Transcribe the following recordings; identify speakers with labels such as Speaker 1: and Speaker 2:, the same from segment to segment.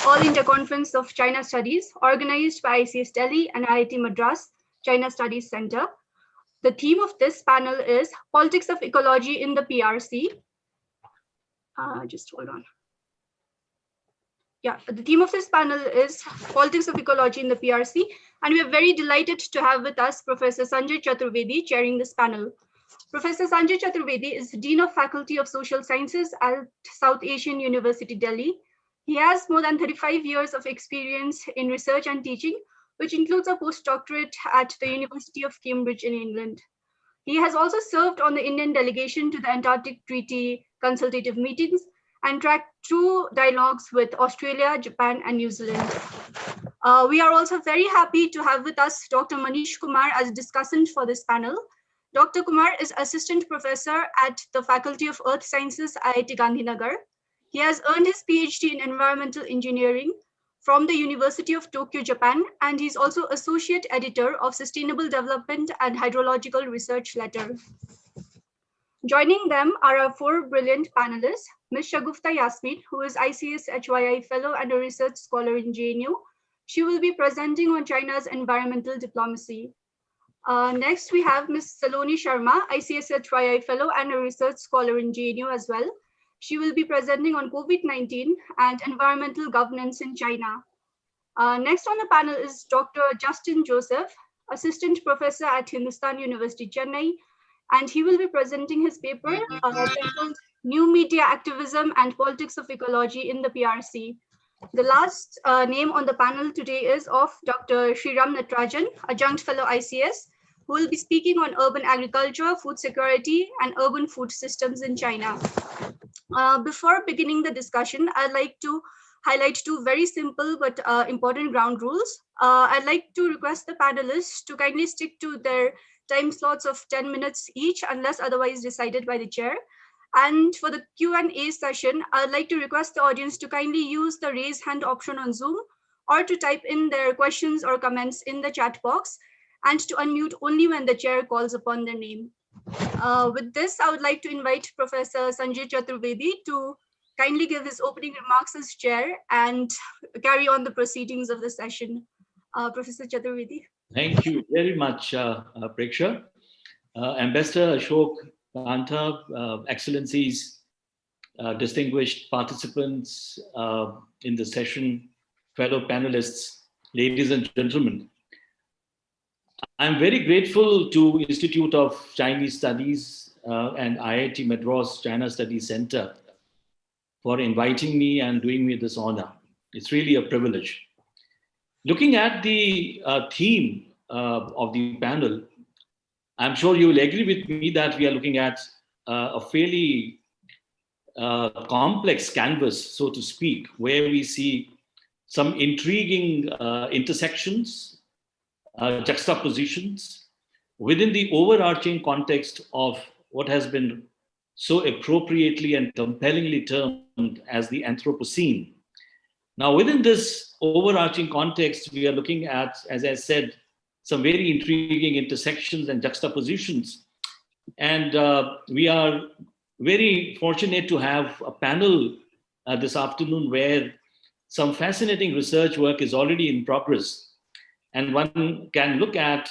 Speaker 1: All India Conference of China Studies, organized by ICS Delhi and IIT Madras China Studies Center. The theme of this panel is Politics of Ecology in the PRC. Just hold on. Yeah, the theme of this panel is Politics of Ecology in the PRC, and we are very delighted to have with us Professor Sanjay Chaturvedi chairing this panel. Professor Sanjay Chaturvedi is Dean of Faculty of Social Sciences at South Asian University, Delhi. He has more than 35 years of experience in research and teaching, which includes a postdoctorate at the University of Cambridge in England. He has also served on the Indian delegation to the Antarctic Treaty consultative meetings and tracked 2 dialogues with Australia, Japan, and New Zealand. We are also very happy to have with us Dr. Manish Kumar as discussant for this panel. Dr. Kumar is Assistant Professor at the Faculty of Earth Sciences, IIT Gandhinagar. He has earned his PhD in Environmental Engineering from the University of Tokyo, Japan, and he's also Associate Editor of Sustainable Development and Hydrological Research Letter. Joining them are our 4 brilliant panelists, Ms. Shagufta Yasmin, who is ICS HYI Fellow and a Research Scholar in JNU. She will be presenting on China's environmental diplomacy. Next, we have Ms. Saloni Sharma, ICS HYI Fellow and a Research Scholar in JNU as well. She will be presenting on COVID-19 and environmental governance in China. Next on the panel is Dr. Justin Joseph, Assistant Professor at Hindustan University, Chennai, and he will be presenting his paper titled New Media Activism and Politics of Ecology in the PRC. The last name on the panel today is of Dr. Sriram Natarajan, Adjunct Fellow ICS, who will be speaking on urban agriculture, food security, and urban food systems in China. Before beginning the discussion, I'd like to highlight 2 very simple but important ground rules. I'd like to request the panelists to kindly stick to their time slots of 10 minutes each, unless otherwise decided by the chair. And for the Q&A session, I'd like to request the audience to kindly use the raise hand option on Zoom, or to type in their questions or comments in the chat box, and to unmute only when the chair calls upon their name. With this, I would like to invite Professor Sanjay Chaturvedi to kindly give his opening remarks as chair and carry on the proceedings of the session. Professor Chaturvedi.
Speaker 2: Thank you very much, Preksha. Ambassador Ashok Kanta, Excellencies, distinguished participants in the session, fellow panelists, ladies and gentlemen. I'm very grateful to Institute of Chinese Studies and IIT Madras China Studies Center for inviting me and doing me this honor. It's really a privilege. Looking at the theme of the panel, I'm sure you will agree with me that we are looking at a fairly complex canvas, so to speak, where we see some intriguing intersections, juxtapositions within the overarching context of what has been so appropriately and compellingly termed as the Anthropocene. Now, within this overarching context, we are looking at, as I said, some very intriguing intersections and juxtapositions. And we are very fortunate to have a panel this afternoon where some fascinating research work is already in progress. And one can look at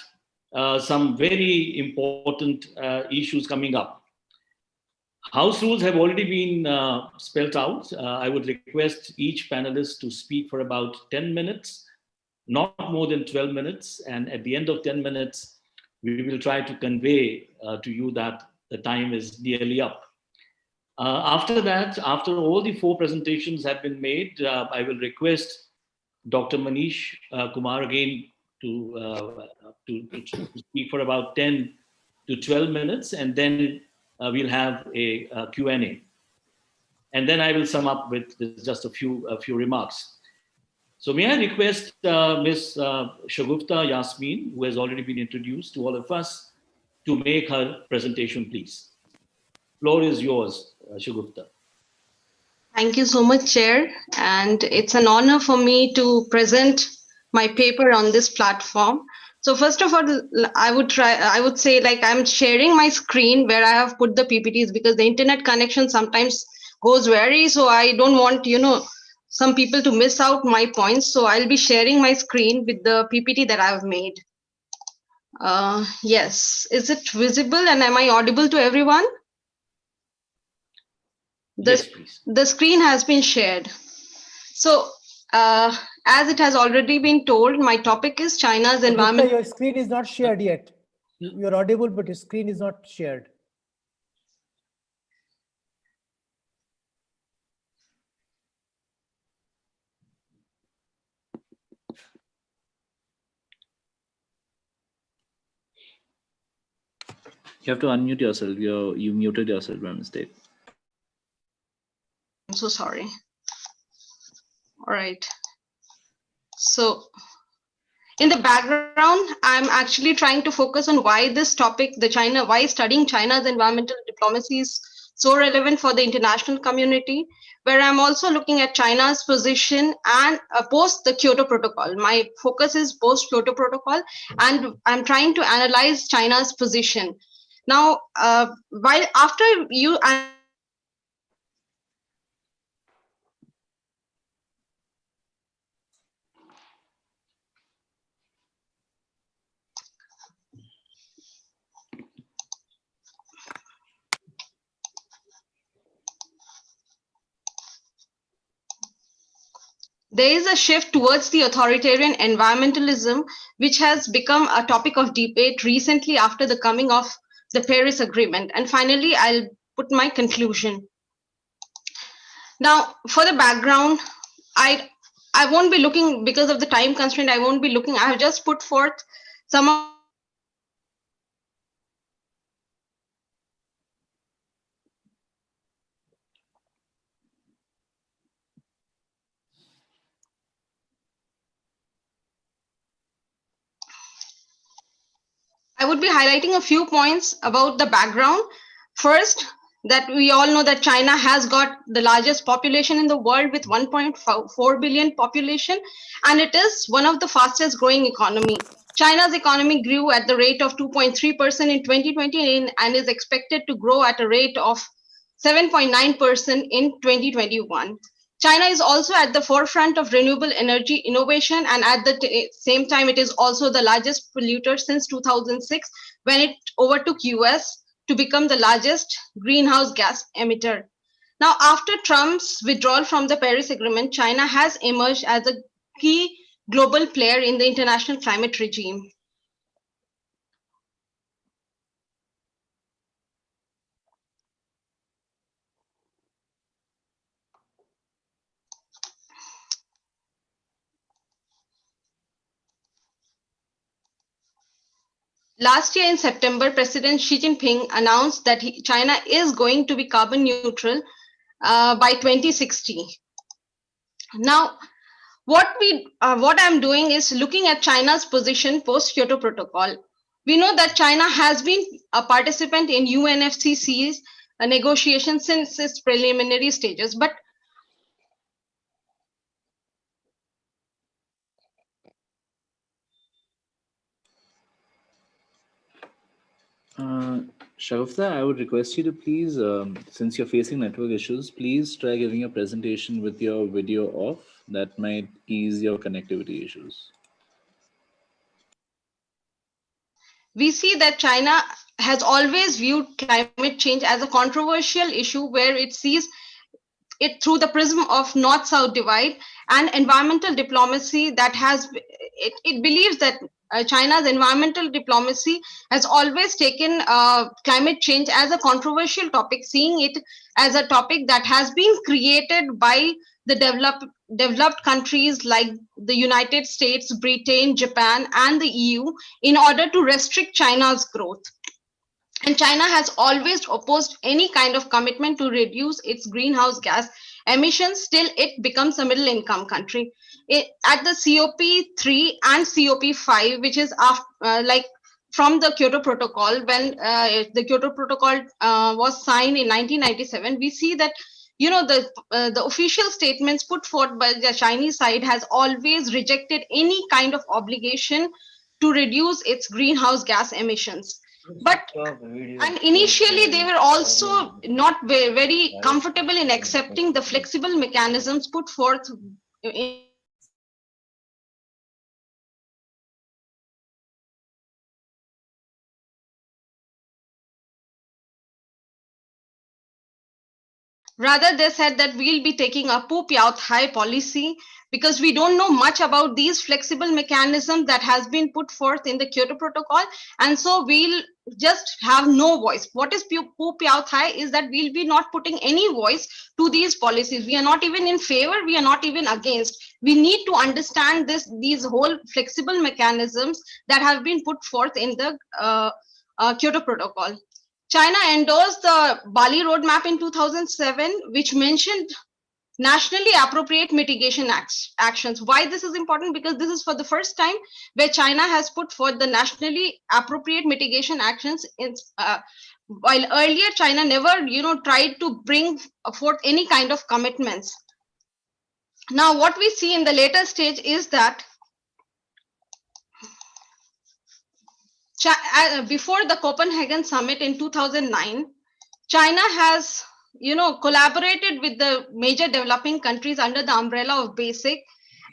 Speaker 2: some very important issues coming up. House rules have already been spelled out. I would request each panelist to speak for about 10 minutes, not more than 12 minutes. And at the end of 10 minutes, we will try to convey to you that the time is nearly up. After that, after all the 4 presentations have been made, I will request Dr. Manish Kumar again to speak for about 10 to 12 minutes, and then we'll have a Q&A. And then I will sum up with just a few remarks. So may I request Ms. Shagufta Yasmin, who has already been introduced to all of us, to make her presentation, please. Floor is yours, Shagufta.
Speaker 3: Thank you so much, Chair. And it's an honor for me to present my paper on this platform. So first of all, I would say like I'm sharing my screen where I have put the PPTs because the internet connection sometimes goes vary. So I don't want, some people to miss out my points. So I'll be sharing my screen with the PPT that I've made. Yes, is it visible and am I audible to everyone?
Speaker 2: Yes, please.
Speaker 3: The screen has been shared. So as it has already been told, my topic is China's environment.
Speaker 4: Your screen is not shared yet. You're audible, but your screen is not shared.
Speaker 5: You have to unmute yourself. You muted yourself by mistake.
Speaker 3: I'm so sorry. All right. So in the background, I'm actually trying to focus on why this topic, why studying China's environmental diplomacy is so relevant for the international community, where I'm also looking at China's position and post the Kyoto Protocol. My focus is post Kyoto Protocol, and I'm trying to analyze China's position. Now, while after you there is a shift towards the authoritarian environmentalism, which has become a topic of debate recently after the coming of the Paris Agreement. And finally, I'll put my conclusion. Now, for the background, I won't be looking, because of the time constraint, I won't be looking. I have just put forth some of I would be highlighting a few points about the background. First, that we all know that China has got the largest population in the world with 1.4 billion population, and it is one of the fastest growing economy. China's economy grew at the rate of 2.3% in 2020 and is expected to grow at a rate of 7.9% in 2021. China is also at the forefront of renewable energy innovation, and at the same time, it is also the largest polluter since 2006, when it overtook US to become the largest greenhouse gas emitter. Now, after Trump's withdrawal from the Paris Agreement, China has emerged as a key global player in the international climate regime. Last year in September, President Xi Jinping announced that China is going to be carbon neutral by 2060. Now, what I'm doing is looking at China's position post Kyoto Protocol. We know that China has been a participant in UNFCCC's negotiations since its preliminary stages, but
Speaker 5: Shagufta, I would request you to please, since you're facing network issues, please try giving your presentation with your video off. That might ease your connectivity issues.
Speaker 3: We see that China has always viewed climate change as a controversial issue where it sees it through the prism of North-South divide and environmental diplomacy that it believes that China's environmental diplomacy has always taken climate change as a controversial topic, seeing it as a topic that has been created by the developed countries like the United States, Britain, Japan, and the EU in order to restrict China's growth. And China has always opposed any kind of commitment to reduce its greenhouse gas emissions till it becomes a middle income country. At the COP3 and COP5, which is from the Kyoto Protocol, when the Kyoto Protocol was signed in 1997, we see that the official statements put forth by the Chinese side has always rejected any kind of obligation to reduce its greenhouse gas emissions. And initially, they were also not very comfortable in accepting the flexible mechanisms put forth in rather, they said that we'll be taking a poop out high policy because we don't know much about these flexible mechanisms that has been put forth in the Kyoto Protocol. And so we'll just have no voice. What is poop out high is that we'll be not putting any voice to these policies. We are not even in favor. We are not even against. We need to understand these whole flexible mechanisms that have been put forth in the Kyoto Protocol. China endorsed the Bali Roadmap in 2007, which mentioned nationally appropriate mitigation actions. Why this is important? Because this is for the first time where China has put forth the nationally appropriate mitigation actions. While earlier China never, tried to bring forth any kind of commitments. Now, what we see in the later stage is that before the Copenhagen summit in 2009, China has, collaborated with the major developing countries under the umbrella of BASIC.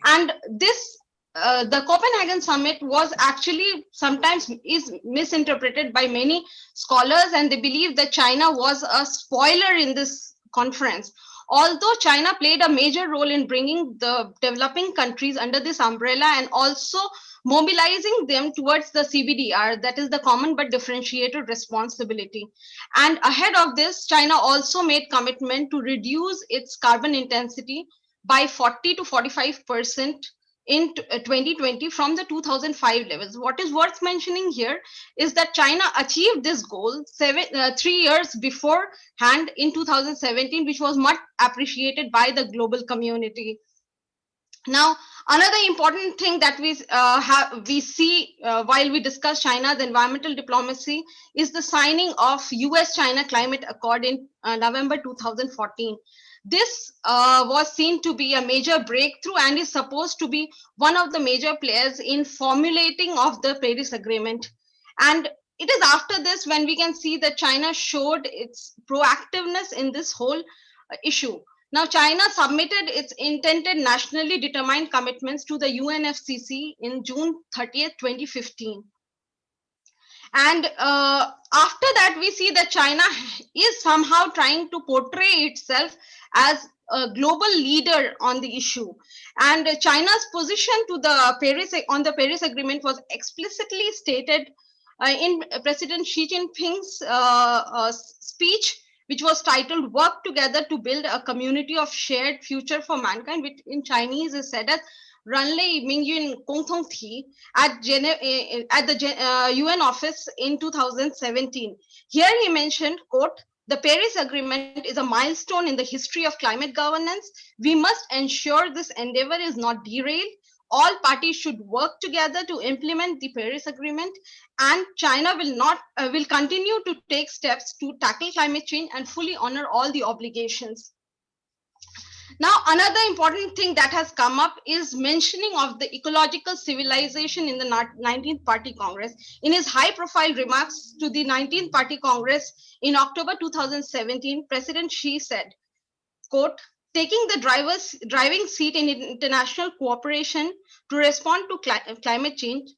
Speaker 3: And this, the Copenhagen summit was actually sometimes is misinterpreted by many scholars, and they believe that China was a spoiler in this conference. Although China played a major role in bringing the developing countries under this umbrella and also mobilizing them towards the CBDR, that is the common but differentiated responsibility. And ahead of this, China also made commitment to reduce its carbon intensity by 40 to 45% in 2020 from the 2005 levels. What is worth mentioning here is that China achieved this goal 3 years beforehand in 2017, which was much appreciated by the global community. Now, another important thing that we see while we discuss China's environmental diplomacy is the signing of US-China Climate Accord in November 2014. This was seen to be a major breakthrough and is supposed to be one of the major players in formulating of the Paris Agreement. And it is after this when we can see that China showed its proactiveness in this whole issue. Now, China submitted its intended nationally determined commitments to the UNFCCC in June 30th, 2015. And after that, we see that China is somehow trying to portray itself as a global leader on the issue. And China's position to on the Paris Agreement was explicitly stated in President Xi Jinping's speech, which was titled "Work Together to Build a Community of Shared Future for Mankind," which in Chinese is said as "Ranlei Mingyun Gongtong Ti" at the UN office in 2017. Here he mentioned, quote, "The Paris Agreement is a milestone in the history of climate governance. We must ensure this endeavor is not derailed. All parties should work together to implement the Paris Agreement, and China will continue to take steps to tackle climate change and fully honor all the obligations." Now, another important thing that has come up is mentioning of the Ecological Civilization in the 19th Party Congress. In his high-profile remarks to the 19th Party Congress in October 2017, President Xi said, quote, "Taking the driving seat in international cooperation to respond to climate change,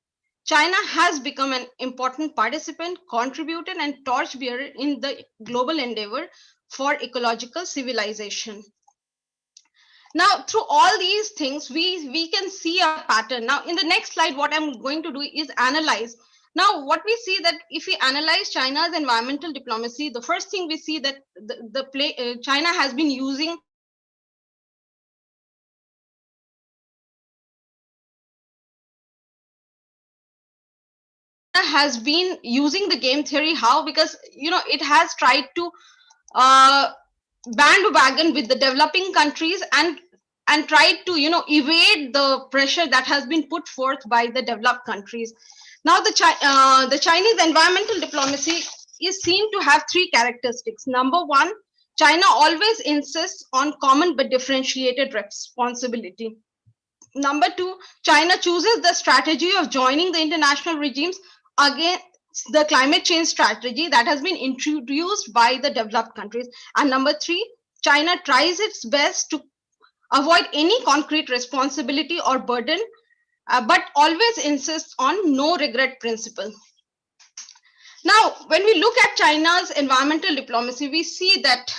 Speaker 3: China has become an important participant, contributor, and torchbearer in the global endeavor for ecological civilization." Now, through all these things, we can see a pattern. Now, in the next slide, what I'm going to do is analyze. Now, what we see that if we analyze China's environmental diplomacy, the first thing we see that China has been using the game theory. How? Because it has tried to bandwagon with the developing countries and tried to evade the pressure that has been put forth by the developed countries. Now, the Chinese environmental diplomacy is seen to have three characteristics. Number one, China always insists on common but differentiated responsibility. Number two, China chooses the strategy of joining the international regimes the climate change strategy that has been introduced by the developed countries. And number 3, China tries its best to avoid any concrete responsibility or burden, but always insists on no regret principle. Now, when we look at China's environmental diplomacy, we see that,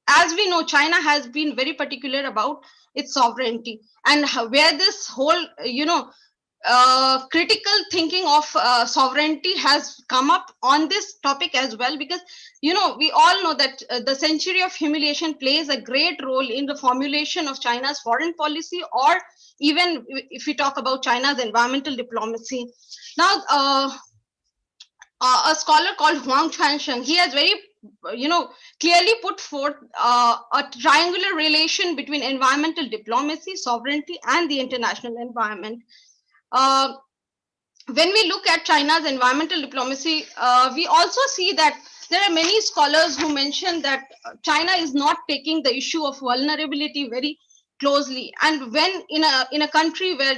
Speaker 3: as we know, China has been very particular about its sovereignty, and where this whole, critical thinking of sovereignty has come up on this topic as well, because we all know that the century of humiliation plays a great role in the formulation of China's foreign policy, or even if we talk about China's environmental diplomacy. Now, a scholar called Huang Chuansheng, he has very clearly put forth a triangular relation between environmental diplomacy, sovereignty, and the international environment. When we look at China's environmental diplomacy, we also see that there are many scholars who mention that China is not taking the issue of vulnerability very closely. And when in a country where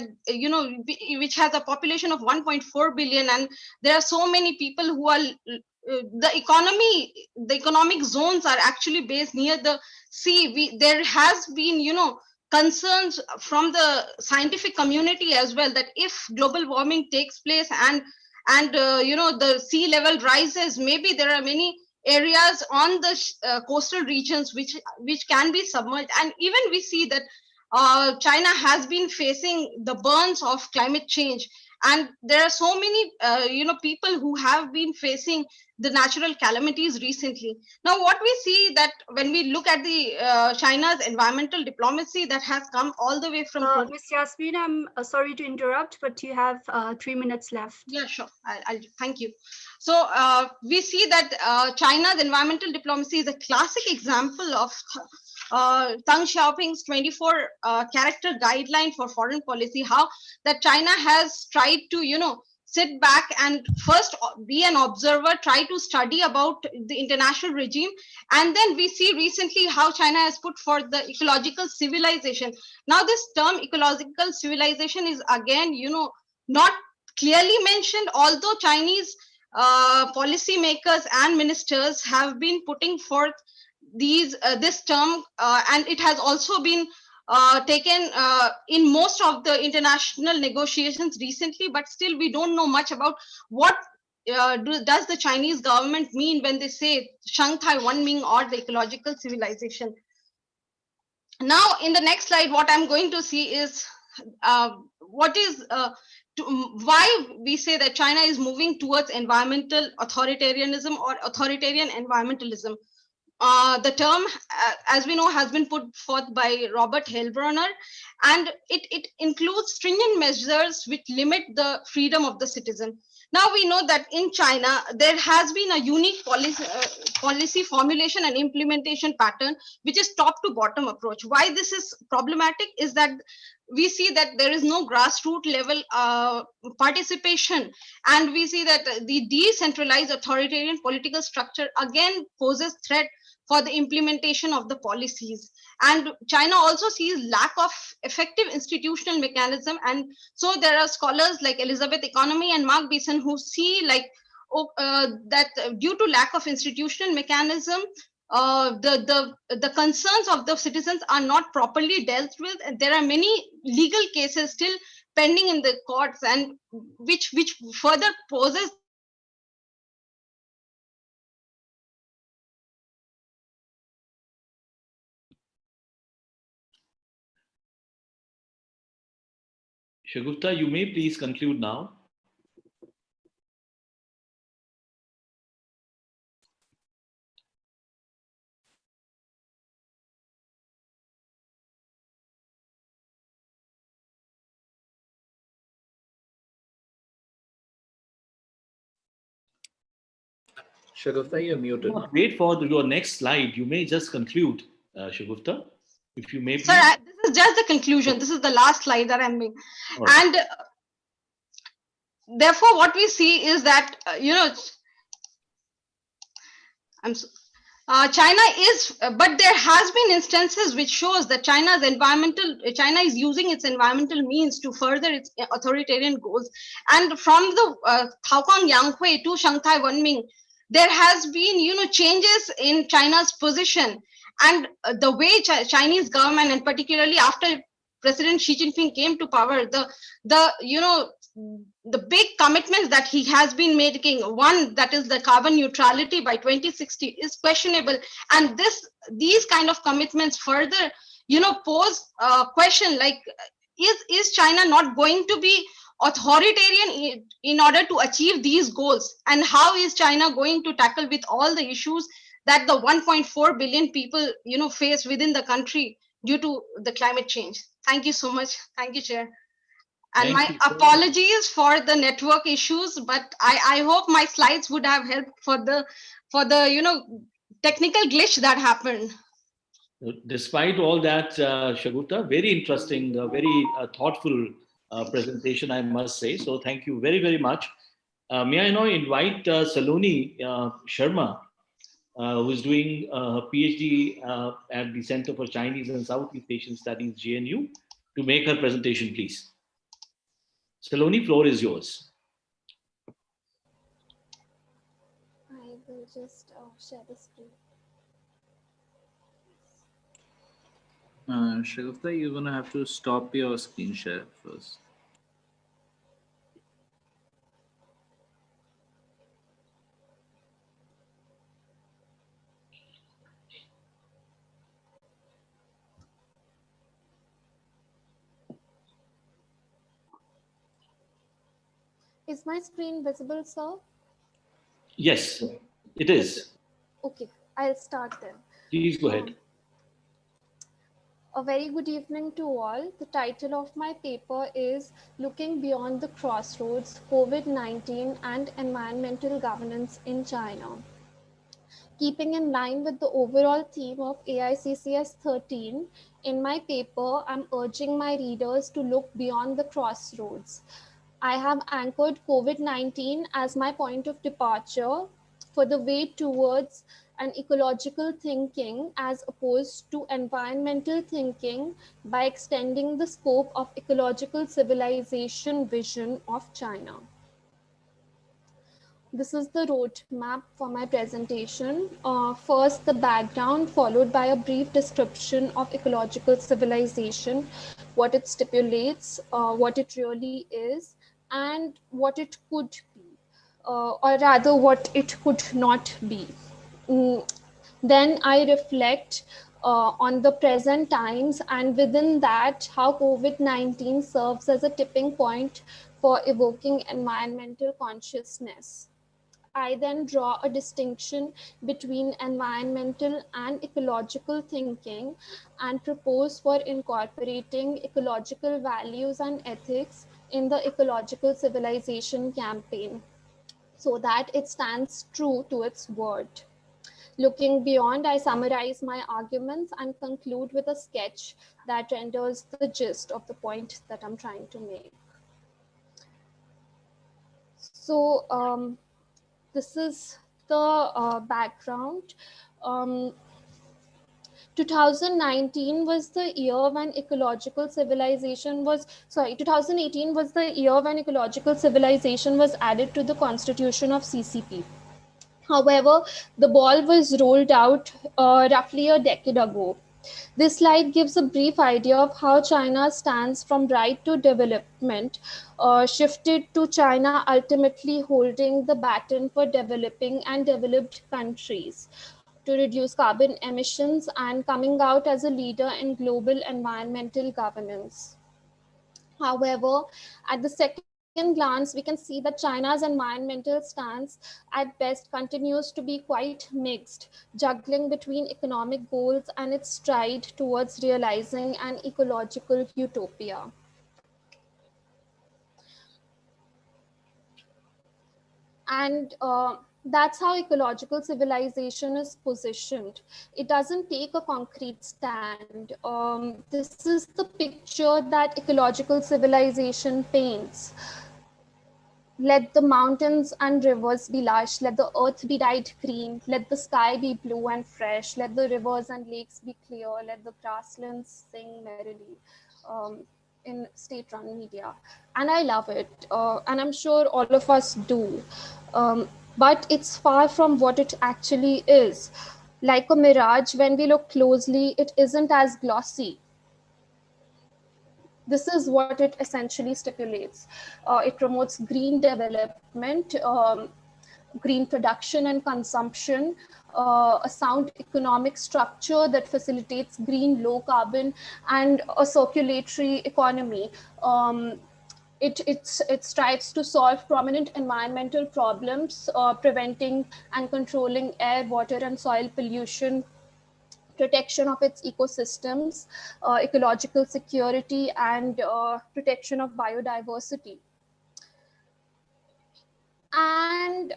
Speaker 3: which has a population of 1.4 billion, and there are so many people who are the economic zones are actually based near the sea, there has been concerns from the scientific community as well, that if global warming takes place and the sea level rises, maybe there are many areas on the coastal regions which can be submerged. And even we see that China has been facing the burns of climate change, and there are so many people who have been facing the natural calamities recently. Now, what we see that when we look at the China's environmental diplomacy that has come all the way from
Speaker 1: Ms. Yasmin, I'm sorry to interrupt, but you have 3 minutes left.
Speaker 3: Yeah, sure. I'll thank you. So we see that China's environmental diplomacy is a classic example of Deng Xiaoping's 24 character guideline for foreign policy, how that China has tried to sit back and first be an observer, try to study about the international regime. And then we see recently how China has put forth the ecological civilization. Now, this term ecological civilization is again, not clearly mentioned, although Chinese policymakers and ministers have been putting forth this term, and it has also been taken in most of the international negotiations recently, but still we don't know much about what does the Chinese government mean when they say Shanghai Wanming or the ecological civilization. Now, in the next slide, what I'm going to see is what is why we say that China is moving towards environmental authoritarianism or authoritarian environmentalism. The term, as we know, has been put forth by Robert Heilbronner, and it includes stringent measures which limit the freedom of the citizen. Now, we know that in China, there has been a unique policy formulation and implementation pattern, which is top to bottom approach. Why this is problematic is that we see that there is no grassroots level participation, and we see that the decentralized authoritarian political structure again poses threat for the implementation of the policies. And China also sees lack of effective institutional mechanism. And so there are scholars like Elizabeth Economy and Mark Beeson who see like that due to lack of institutional mechanism, the concerns of the citizens are not properly dealt with. And there are many legal cases still pending in the courts, and which further poses
Speaker 2: Shagufta, you may please conclude now.
Speaker 5: Shagufta, you're muted.
Speaker 2: Wait for your next slide. You may just conclude, Shagufta, if you may.
Speaker 3: Sir, this is just the conclusion. This is the last slide that I'm making. Right. And therefore, what we see is that, China is, but there has been instances which shows that China is using its environmental means to further its authoritarian goals. And from the Taokang Yanghui to Shanghai Wenming, there has been, changes in China's position, and the way Chinese government, and particularly after President Xi Jinping came to power, the big commitments that he has been making, one that is the carbon neutrality by 2060, is questionable. And these kind of commitments further pose a question like, is China not going to be authoritarian in order to achieve these goals? And how is China going to tackle with all the issues that the 1.4 billion people face within the country due to the climate change? Thank you so much. Thank you, Chair. And
Speaker 2: Thank
Speaker 3: my
Speaker 2: you so much.
Speaker 3: apologies for the network issues, but I hope my slides would have helped for the technical glitch that happened.
Speaker 2: Despite all that, Shaguta, very interesting, very thoughtful presentation, I must say. So thank you very, very much. May I now invite Saloni Sharma, who is doing her PhD at the Center for Chinese and Southeast Asian Studies, JNU, to make her presentation, please. Saloni, floor is yours.
Speaker 6: I will just share the screen.
Speaker 5: Shagufta, you're going to have to stop your screen share first.
Speaker 6: Is my screen visible, sir?
Speaker 2: Yes, it is.
Speaker 6: Okay, I'll start then.
Speaker 2: Please go ahead.
Speaker 6: A very good evening to all. The title of my paper is Looking Beyond the Crossroads, COVID-19 and Environmental Governance in China. Keeping in line with the overall theme of AICCS 13, in my paper, I'm urging my readers to look beyond the crossroads. I have anchored COVID-19 as my point of departure for the way towards an ecological thinking as opposed to environmental thinking by extending the scope of ecological civilization vision of China. This is the roadmap for my presentation. First, the background, followed by a brief description of ecological civilization, what it stipulates, what it really is, and what it could be, or rather what it could not be. Then I reflect on the present times, and within that, how COVID-19 serves as a tipping point for evoking environmental consciousness. I then draw a distinction between environmental and ecological thinking and propose for incorporating ecological values and ethics in the ecological civilization campaign so that it stands true to its word. Looking beyond, I summarize my arguments and conclude with a sketch that renders the gist of the point that I'm trying to make. So, this is the background. 2019 was the year when ecological civilization was, 2018 was the year when ecological civilization was added to the constitution of CCP. However, the ball was rolled out roughly a decade ago. This slide gives a brief idea of how China stands from right to development, shifted to China ultimately holding the baton for developing and developed countries to reduce carbon emissions and coming out as a leader in global environmental governance. However, at the second glance, we can see that China's environmental stance at best continues to be quite mixed, juggling between economic goals and its stride towards realizing an ecological utopia. And that's how ecological civilization is positioned. It doesn't take a concrete stand. This is the picture that ecological civilization paints. Let the mountains and rivers be lush, let the earth be dyed green, let the sky be blue and fresh, let the rivers and lakes be clear, let the grasslands sing merrily, in state-run media. And I love it, and I'm sure all of us do. But it's far from what it actually is. Like a mirage, when we look closely, it isn't as glossy. This is what it essentially stipulates. It promotes green development, green production and consumption, a sound economic structure that facilitates green, low carbon, and a circulatory economy. It strives to solve prominent environmental problems, preventing and controlling air, water, and soil pollution, protection of its ecosystems, ecological security, and protection of biodiversity. And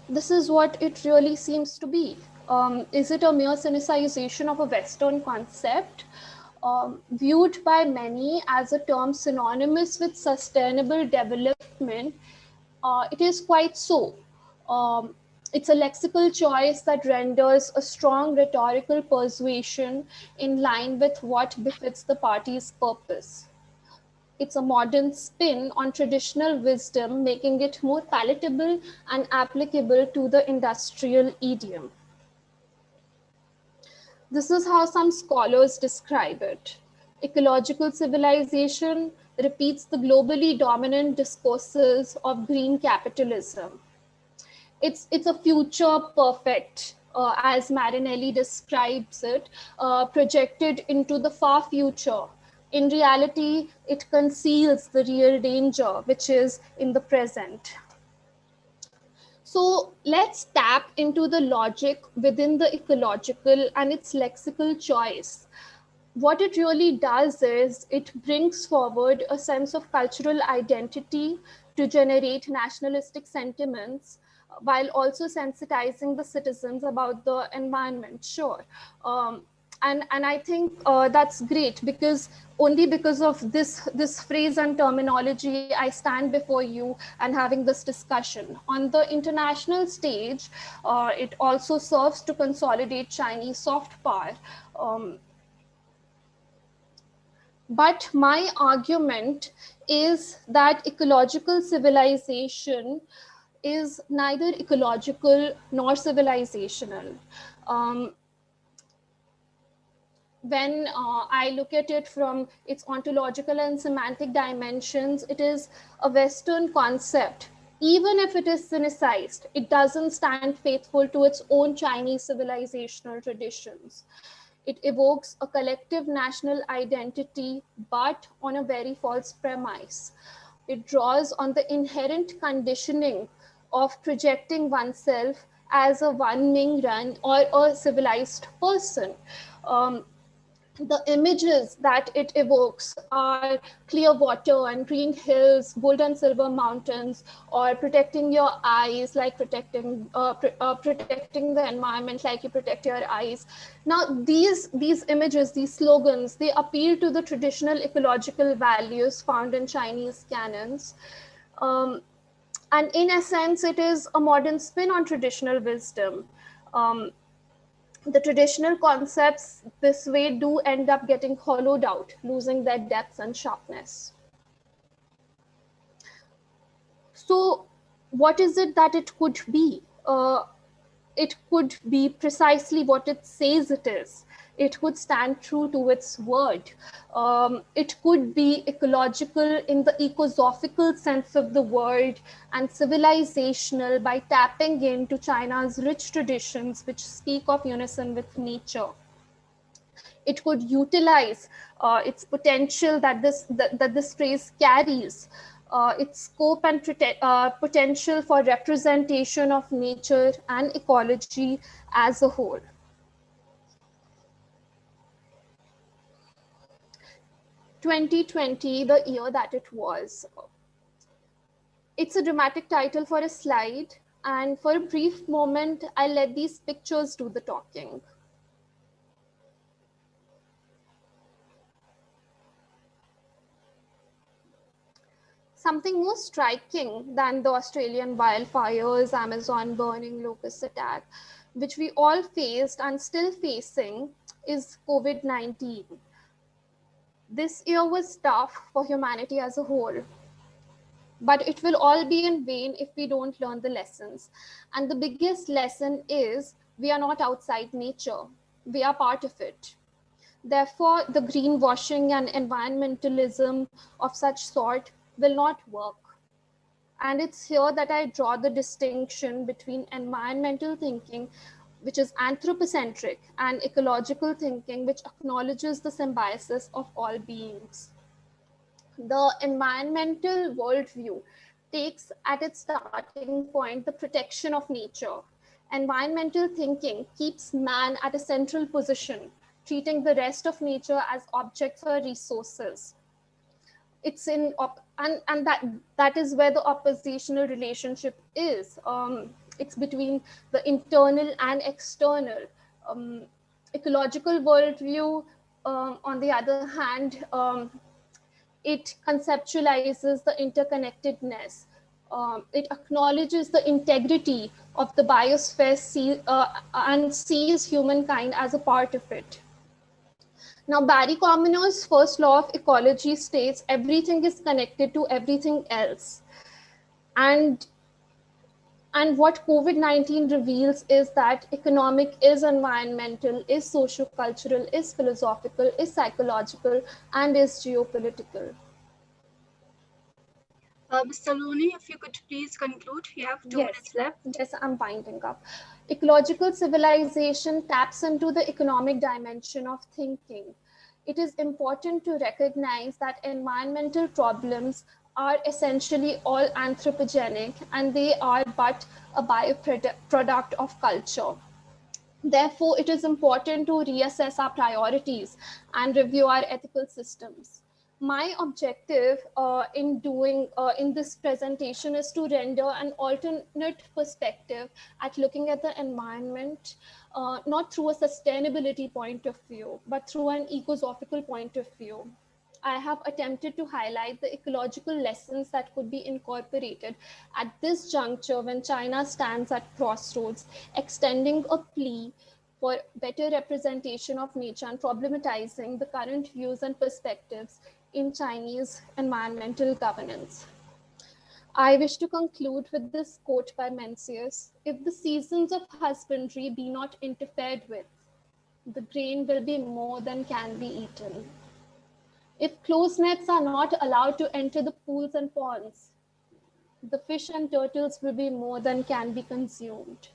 Speaker 6: this is what it really seems to be. Is it a mere synicization of a Western concept, viewed by many as a term synonymous with sustainable development? It is quite so. It's a lexical choice that renders a strong rhetorical persuasion in line with what befits the party's purpose. It's a modern spin on traditional wisdom, making it more palatable and applicable to the industrial idiom. This is how some scholars describe it. Ecological civilization repeats the globally dominant discourses of green capitalism. It's a future perfect, as Marinelli describes it, projected into the far future. In reality, it conceals the real danger, which is in the present. So let's tap into the logic within the ecological and its lexical choice. What it really does is it brings forward a sense of cultural identity to generate nationalistic sentiments, while also sensitizing the citizens about the environment. Sure. And I think that's great, because only because of this phrase and terminology, I stand before you and having this discussion. On the international stage, it also serves to consolidate Chinese soft power. But my argument is that ecological civilization is neither ecological nor civilizational. When I look at it from its ontological and semantic dimensions, it is a Western concept. Even if it is Sinicized, it doesn't stand faithful to its own Chinese civilizational traditions. It evokes a collective national identity, but on a very false premise. It draws on the inherent conditioning of projecting oneself as a Wan Ming Ran or a civilized person. The images that it evokes are clear water and green hills, gold and silver mountains, or protecting your eyes, like protecting the environment, like you protect your eyes. Now, these images, these slogans, they appeal to the traditional ecological values found in Chinese canons. And in a sense, it is a modern spin on traditional wisdom. The traditional concepts this way do end up getting hollowed out, losing their depth and sharpness. So what is it that it could be? It could be precisely what it says it is. It could stand true to its word. It could be ecological in the ecosophical sense of the word, and civilizational by tapping into China's rich traditions, which speak of unison with nature. It could utilize its potential that this phrase carries, its scope and potential for representation of nature and ecology as a whole. "2020, the year that it was." It's a dramatic title for a slide, and for a brief moment, I'll let these pictures do the talking. Something more striking than the Australian wildfires, Amazon burning, locust attack, which we all faced and still facing, is COVID-19. This year was tough for humanity as a whole, but it will all be in vain if we don't learn the lessons. And the biggest lesson is we are not outside nature, we are part of it. Therefore, the greenwashing and environmentalism of such sort will not work. And it's here that I draw the distinction between environmental thinking, which is anthropocentric, and ecological thinking, which acknowledges the symbiosis of all beings. The environmental worldview takes at its starting point the protection of nature. Environmental thinking keeps man at a central position, treating the rest of nature as objects or resources. It's in and that is where the oppositional relationship is. It's between the internal and external. Ecological worldview, on the other hand, it conceptualizes the interconnectedness. It acknowledges the integrity of the biosphere and sees humankind as a part of it. Now, Barry Commoner's first law of ecology states everything is connected to everything else. And what COVID-19 reveals is that economic is environmental, is socio-cultural, is philosophical, is psychological, and is geopolitical.
Speaker 1: Ms. Saloni, if you could please conclude. You have 2 minutes left.
Speaker 6: Yes, I'm winding up. Ecological civilization taps into the economic dimension of thinking. It is important to recognize that environmental problems are essentially all anthropogenic, and they are but a byproduct of culture. Therefore, it is important to reassess our priorities and review our ethical systems. My objective in this presentation is to render an alternate perspective at looking at the environment, not through a sustainability point of view, but through an ecosophical point of view. I have attempted to highlight the ecological lessons that could be incorporated at this juncture when China stands at crossroads, extending a plea for better representation of nature and problematizing the current views and perspectives in Chinese environmental governance. I wish to conclude with this quote by Mencius: "If the seasons of husbandry be not interfered with, the grain will be more than can be eaten. If closed nets are not allowed to enter the pools and ponds, the fish and turtles will be more than can be consumed.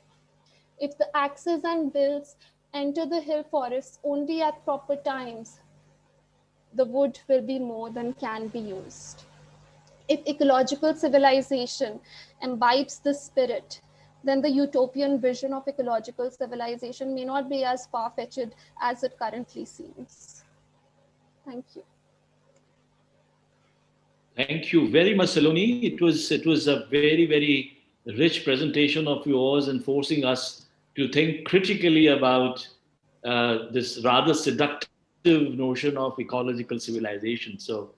Speaker 6: If the axes and bills enter the hill forests only at proper times, the wood will be more than can be used. If ecological civilization imbibes this spirit, then the utopian vision of ecological civilization may not be as far-fetched as it currently seems." Thank you.
Speaker 2: Thank you very much, Saloni. It was a very, very rich presentation of yours and forcing us to think critically about this rather seductive notion of ecological civilization. So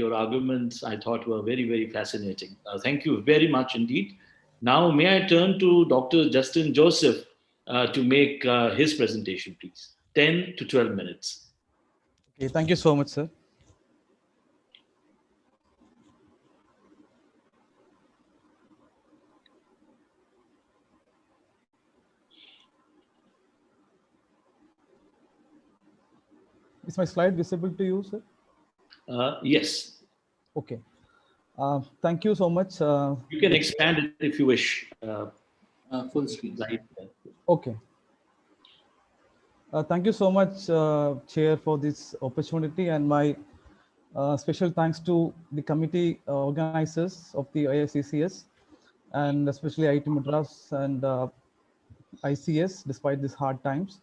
Speaker 2: your arguments, I thought, were very, very fascinating. Thank you very much indeed. Now, may I turn to Dr. Justin Joseph to make his presentation, please. 10 to 12 minutes.
Speaker 7: Okay, thank you so much, sir. Is my slide visible to you, sir?
Speaker 2: Yes.
Speaker 7: Okay. Thank you so much.
Speaker 2: You can expand it if you wish.
Speaker 5: Full screen.
Speaker 7: Okay. Thank you so much, Chair, for this opportunity, and my special thanks to the committee organizers of the AICCS, and especially IIT Madras and ICS, despite these hard times.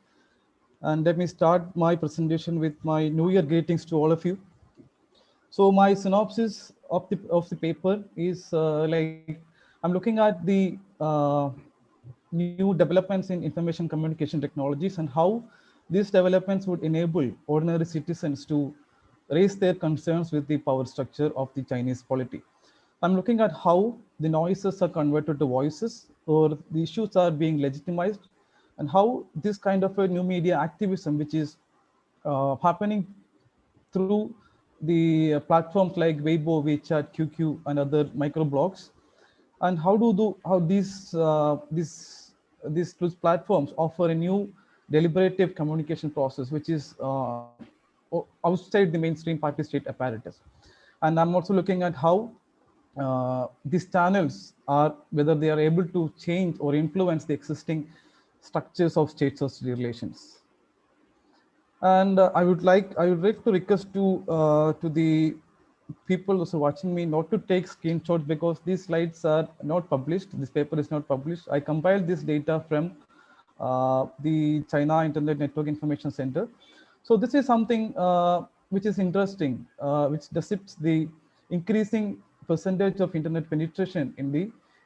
Speaker 7: And let me start my presentation with my New Year greetings to all of you. So my synopsis of the paper is like, I'm looking at the new developments in information communication technologies and how these developments would enable ordinary citizens to raise their concerns with the power structure of the Chinese polity. I'm looking at how the noises are converted to voices, or the issues are being legitimized, and how this kind of a new media activism, which is happening through the platforms like Weibo, WeChat, QQ, and other microblogs, and how these platforms offer a new deliberative communication process, which is outside the mainstream party state apparatus. And I'm also looking at how these channels are, whether they are able to change or influence the existing structures of state-society relations. And I would like to request to the people also watching me not to take screenshots, because these slides are not published. This paper is not published. I compiled this data from the China Internet Network Information Center. So this is something which is interesting, which depicts the increasing percentage of internet penetration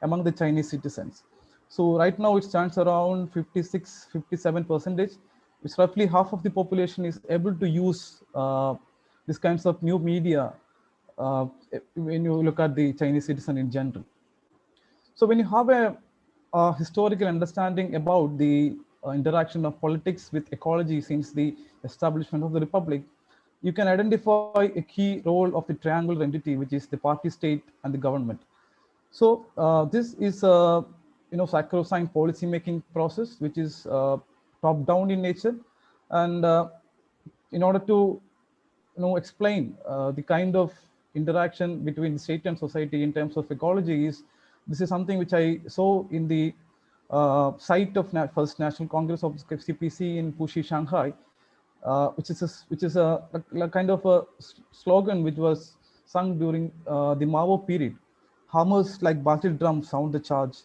Speaker 7: among the Chinese citizens. So right now it stands around 56, 57%, which roughly half of the population is able to use these kinds of new media when you look at the Chinese citizen in general. So when you have a historical understanding about the interaction of politics with ecology since the establishment of the republic, you can identify a key role of the triangular entity, which is the party state and the government. So this is a sacrosanct policy making process, which is top down in nature, and in order to explain the kind of interaction between state and society in terms of ecology, this is something which I saw in the site of first National Congress of CPC in Puxi, Shanghai, which is a kind of a slogan which was sung during the Mao period. Hammers like battle drums sound the charge,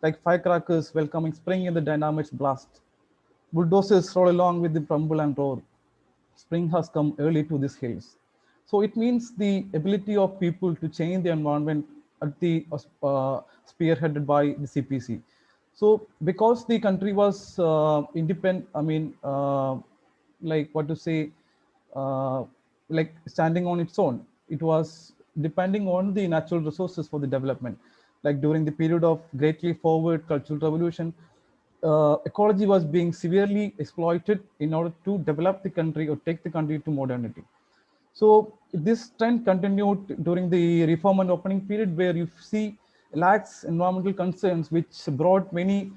Speaker 7: like firecrackers welcoming spring in the dynamite's blast. Bulldozers roll along with the rumble and roar. Spring has come early to these hills. So it means the ability of people to change the environment at the spearheaded by the CPC. So because the country was independent, like what to say, like standing on its own, it was depending on the natural resources for the development. Like during the period of greatly forward cultural revolution, ecology was being severely exploited in order to develop the country or take the country to modernity. So this trend continued during the reform and opening period, where you see lax environmental concerns, which brought many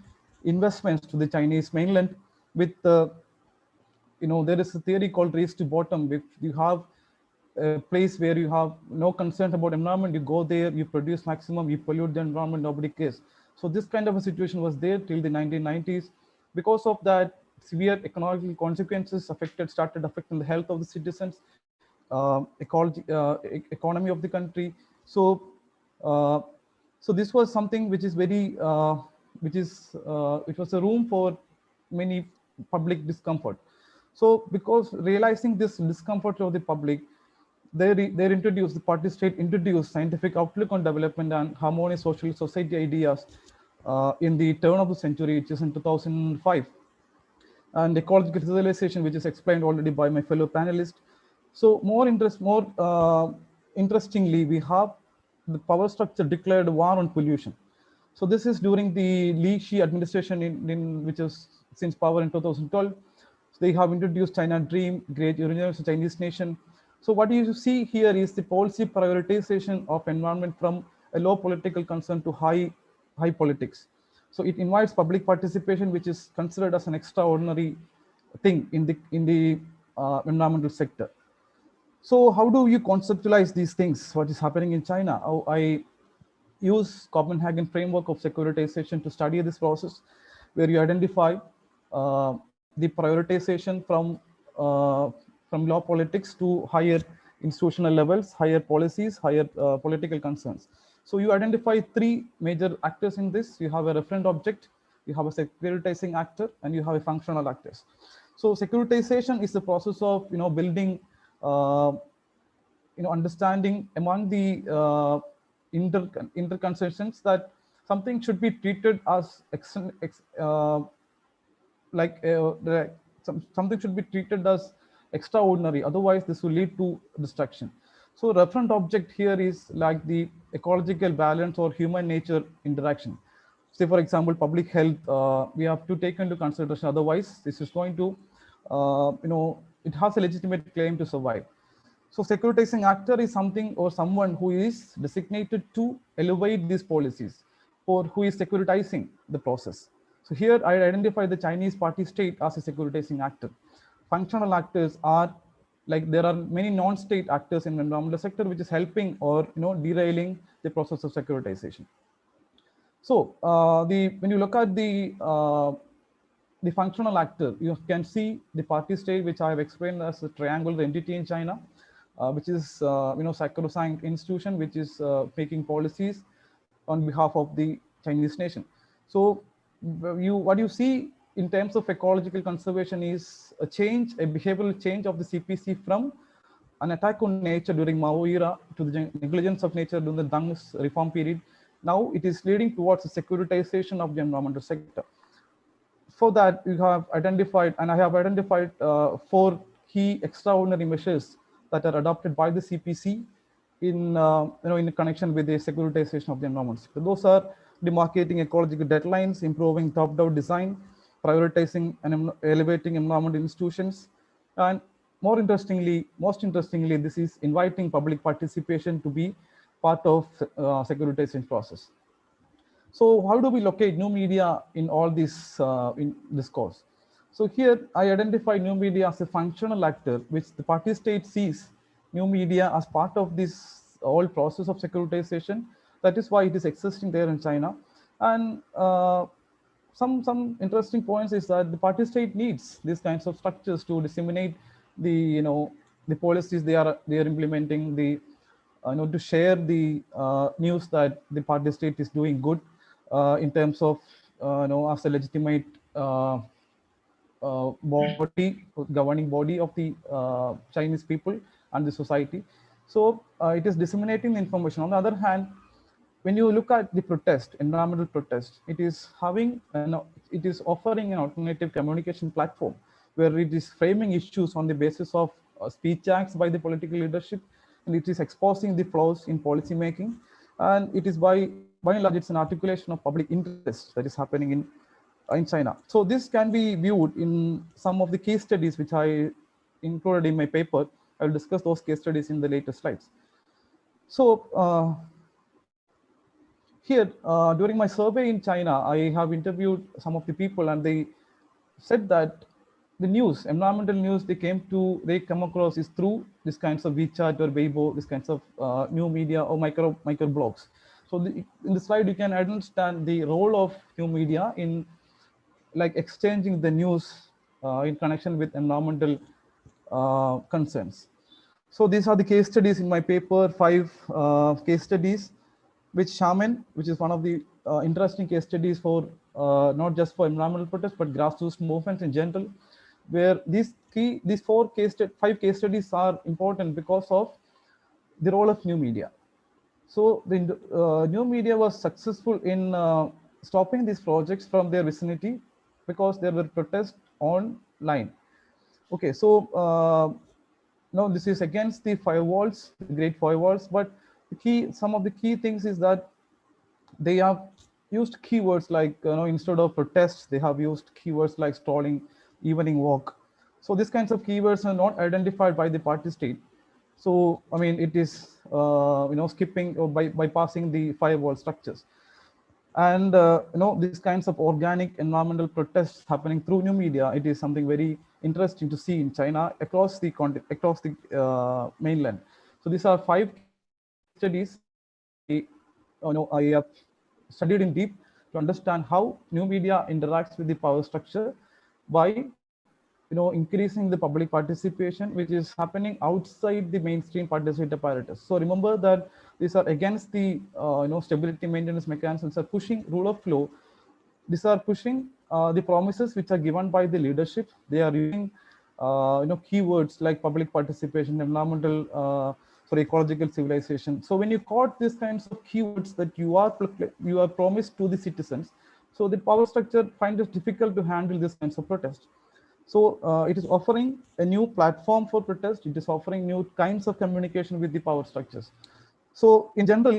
Speaker 7: investments to the Chinese mainland. With there is a theory called race to bottom. If you have a place where you have no concern about environment, you go there, you produce maximum, you pollute the environment, nobody cares. So this kind of a situation was there till the 1990s. Because of that, severe economic consequences started affecting the health of the citizens, economy of the country. So so this was something which is very it was a room for many public discomfort. So because realizing this discomfort of the public, the party state introduced scientific outlook on development and harmonious social society ideas in the turn of the century, which is in 2005. And ecological civilization, which is explained already by my fellow panelists. So more interestingly, we have the power structure declared war on pollution. So this is during the Li Xi administration, which is since power in 2012. So they have introduced China Dream, Great Universal Chinese Nation. So what you see here is the policy prioritization of environment from a low political concern to high politics. So it invites public participation, which is considered as an extraordinary thing in the environmental sector. So how do you conceptualize these things? What is happening in China? I use Copenhagen framework of securitization to study this process, where you identify the prioritization from law politics to higher institutional levels, higher policies, higher political concerns. So you identify three major actors in this. You have a referent object, you have a securitizing actor, and you have a functional actors. So securitization is the process of building understanding among the interconceptions that something should be treated as something should be treated as extraordinary, otherwise this will lead to destruction. So referent object here is like the ecological balance or human nature interaction. Say, for example, public health, we have to take into consideration. Otherwise, this is going to, it has a legitimate claim to survive. So securitizing actor is something or someone who is designated to elevate these policies or who is securitizing the process. So here I identify the Chinese party state as a securitizing actor. Functional actors are like there are many non-state actors in the environmental sector which is helping or derailing the process of securitization. So when you look at the functional actor, you can see the party state, which I have explained as a triangular entity in China, which is sacrosanct institution, which is making policies on behalf of the Chinese nation. So what you see in terms of ecological conservation is a change, a behavioral change of the CPC from an attack on nature during Mao era to the negligence of nature during the Deng's reform period. Now it is leading towards the securitization of the environmental sector. For that, you have identified, and I have identified 4 key extraordinary measures that are adopted by the CPC in connection with the securitization of the environment sector. Those are demarcating ecological deadlines, improving top-down design, prioritizing and elevating environmental institutions, and most interestingly, this is inviting public participation to be part of securitization process. So how do we locate new media in all this in this course? So here I identify new media as a functional actor, which the party state sees new media as part of this whole process of securitization. That is why it is existing there in China. And some interesting points is that the party state needs these kinds of structures to disseminate the the policies they are implementing, the to share the news that the party state is doing good in terms of as a legitimate body, governing body of the Chinese people and the society. So it is disseminating the information. On the other hand, when you look at the protest, environmental protest, it is offering an alternative communication platform where it is framing issues on the basis of speech acts by the political leadership, and it is exposing the flaws in policy making, and it is by and large it's an articulation of public interest that is happening in China. So this can be viewed in some of the case studies which I included in my paper. I will discuss those case studies in the later slides. So here, during my survey in China, I have interviewed some of the people, and they said that the news, environmental news, they come across is through these kinds of WeChat or Weibo, these kinds of new media or micro blogs. So in the slide, you can understand the role of new media in like exchanging the news in connection with environmental concerns. So these are the case studies in my paper, 5 case studies, which Shaman, which is one of the interesting case studies for not just for environmental protests, but grassroots movements in general, where these 5 case studies are important because of the role of new media. So the new media was successful in stopping these projects from their vicinity because there were protests online. Okay, so now this is against the firewalls, the great firewalls, but some of the key things is that they have used keywords like instead of protests, they have used keywords like strolling, evening walk. So these kinds of keywords are not identified by the party state. So I mean, it is skipping or bypassing the firewall structures. And these kinds of organic environmental protests happening through new media, it is something very interesting to see in China across the mainland. So these are 5 studies I have studied in deep to understand how new media interacts with the power structure by increasing the public participation, which is happening outside the mainstream participatory apparatus. So remember that these are against the stability maintenance mechanisms, are pushing rule of law. These are pushing the promises which are given by the leadership. They are using keywords like public participation, environmental, ecological civilization. So when you caught these kinds of keywords that you are promised to the citizens, so the power structure finds it difficult to handle this kinds of protest. So it is offering a new platform for protest. It is offering new kinds of communication with the power structures. So in general,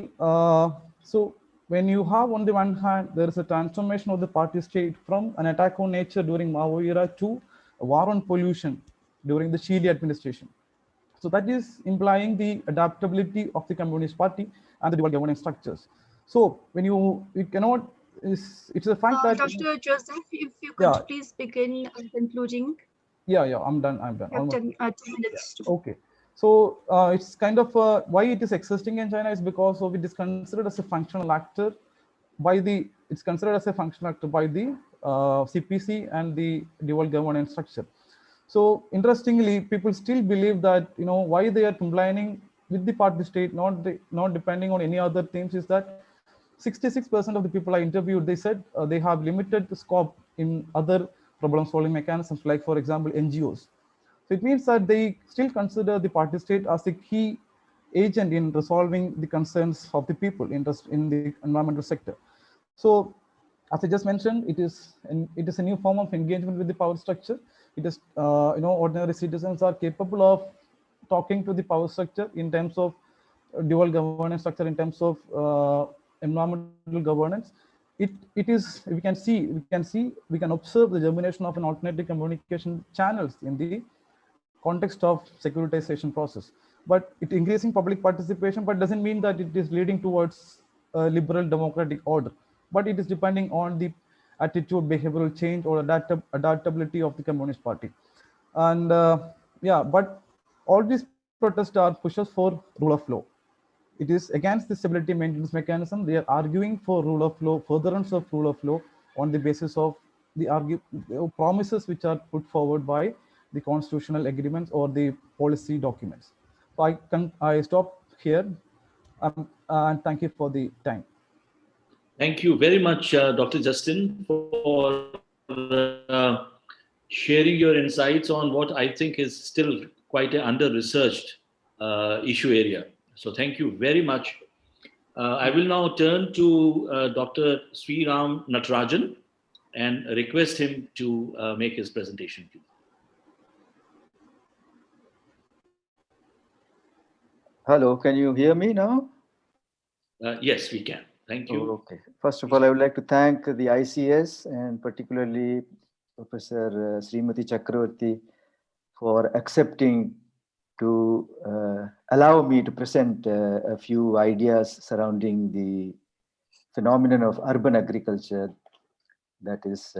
Speaker 7: so when you have on the one hand, there is a transformation of the party state from an attack on nature during Mao era to a war on pollution during the Chile administration. So that is implying the adaptability of the Communist Party and the dual governance structures. So when you cannot, it's a fact that
Speaker 1: Dr. Joseph, if you could
Speaker 7: yeah,
Speaker 1: please begin concluding.
Speaker 7: yeah, I'm done.
Speaker 1: You have 10 minutes.
Speaker 7: Yeah. Okay. So it's kind of why it is existing in China is because of it is considered as a functional actor by the, it's considered as a functional actor by the CPC and the dual governance structure. So interestingly, people still believe that, you know, why they are complaining with the party state, not depending on any other themes, is that 66% of the people I interviewed, they said they have limited scope in other problem solving mechanisms, like for example, NGOs. So it means that they still consider the party state as a key agent in resolving the concerns of the people in the environmental sector. So as I just mentioned, it is a new form of engagement with the power structure. It is, you know, ordinary citizens are capable of talking to the power structure in terms of dual governance structure, in terms of environmental governance. It is, we can observe the germination of an alternative communication channels in the context of securitization process. But it increasing public participation, but doesn't mean that it is leading towards a liberal democratic order. But it is depending on the attitude, behavioral change, or adaptability of the Communist Party. And yeah, but all these protests are pushes for rule of law. It is against the stability maintenance mechanism. They are arguing for rule of law, furtherance of rule of law on the basis of the promises which are put forward by the constitutional agreements or the policy documents. So I stop here, and thank you for the time.
Speaker 2: Thank you very much, Dr. Justin, for sharing your insights on what I think is still quite an under-researched issue area. So thank you very much. I will now turn to Dr. Sriram Natarajan and request him to make his presentation, please.
Speaker 8: Hello, can you hear me now?
Speaker 2: Yes, we can. Thank you.
Speaker 8: Oh, okay. First of all, I would like to thank the ICS and particularly Professor Srimati Chakravarti for accepting to allow me to present a few ideas surrounding the phenomenon of urban agriculture that is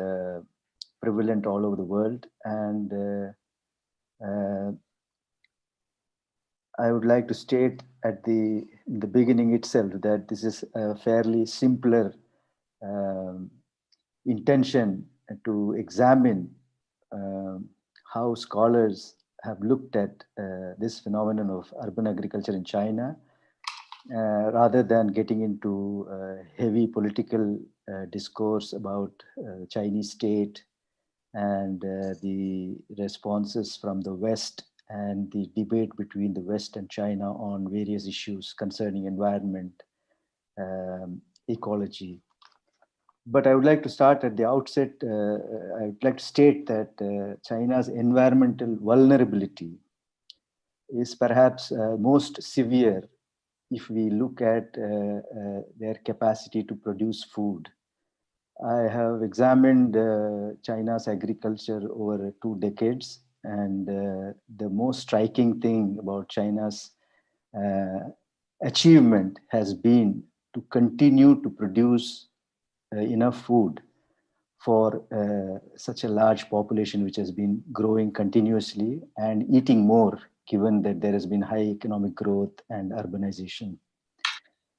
Speaker 8: prevalent all over the world. And I would like to state at in the beginning itself that this is a fairly simpler intention to examine how scholars have looked at this phenomenon of urban agriculture in China, rather than getting into heavy political discourse about the Chinese state and the responses from the West and the debate between the West and China on various issues concerning environment, ecology. But I would like to start at the outset. I would like to state that China's environmental vulnerability is perhaps most severe if we look at their capacity to produce food. I have examined China's agriculture over 2 decades, and the most striking thing about China's achievement has been to continue to produce enough food for such a large population which has been growing continuously and eating more, given that there has been high economic growth and urbanization.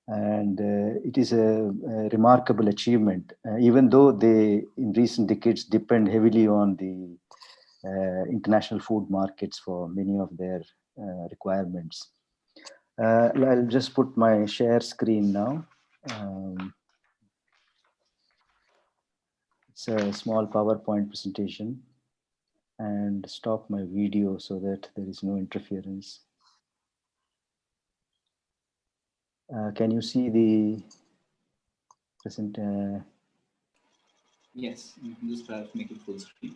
Speaker 8: And it is a remarkable achievement, even though they, in recent decades, depend heavily on the international food markets for many of their requirements. I'll just put my share screen now. It's a small PowerPoint presentation, and stop my video so that there is no interference. Can you see the present?
Speaker 5: Yes, you can just perhaps make it full screen.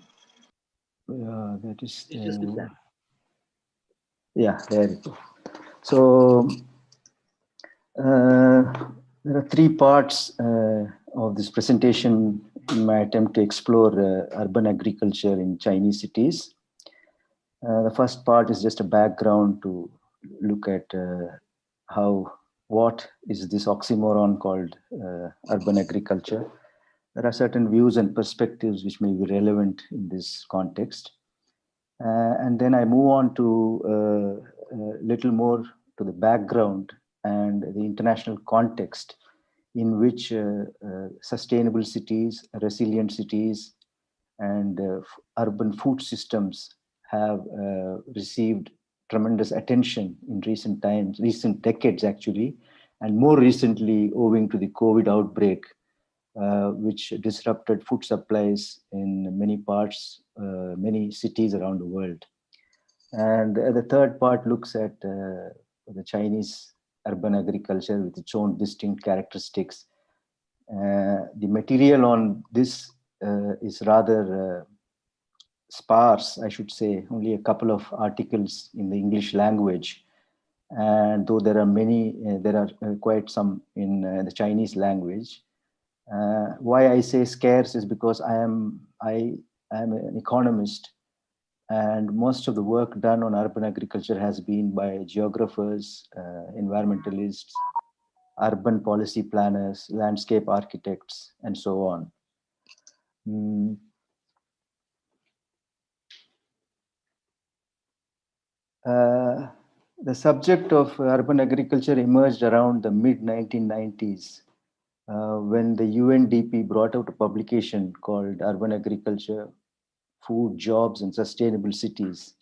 Speaker 8: That is yeah, there you go. So There are three parts of this presentation in my attempt to explore urban agriculture in Chinese cities. The first part is just a background to look at what is this oxymoron called urban agriculture. There are certain views and perspectives which may be relevant in this context. And then I move on to a little more to the background and the international context in which sustainable cities, resilient cities, and urban food systems have received tremendous attention in recent times, recent decades actually, and more recently owing to the COVID outbreak, which disrupted food supplies in many parts, many cities around the world. And the third part looks at the Chinese urban agriculture with its own distinct characteristics. The material on this is rather sparse, I should say, only a couple of articles in the English language. And though there are many, there are quite some in the Chinese language. Why I say scarce is because I am an economist, and most of the work done on urban agriculture has been by geographers, environmentalists, urban policy planners, landscape architects, and so on. The subject of urban agriculture emerged around the mid-1990s when the UNDP brought out a publication called Urban Agriculture, Food, Jobs, and Sustainable Cities,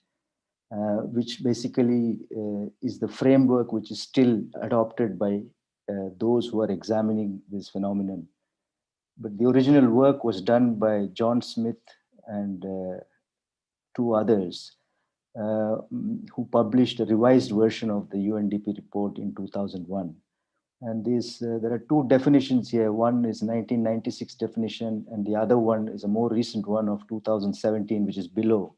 Speaker 8: which basically is the framework which is still adopted by those who are examining this phenomenon. But the original work was done by John Smith and two others who published a revised version of the UNDP report in 2001. And there are two definitions here. One is 1996 definition, and the other one is a more recent one of 2017, which is below.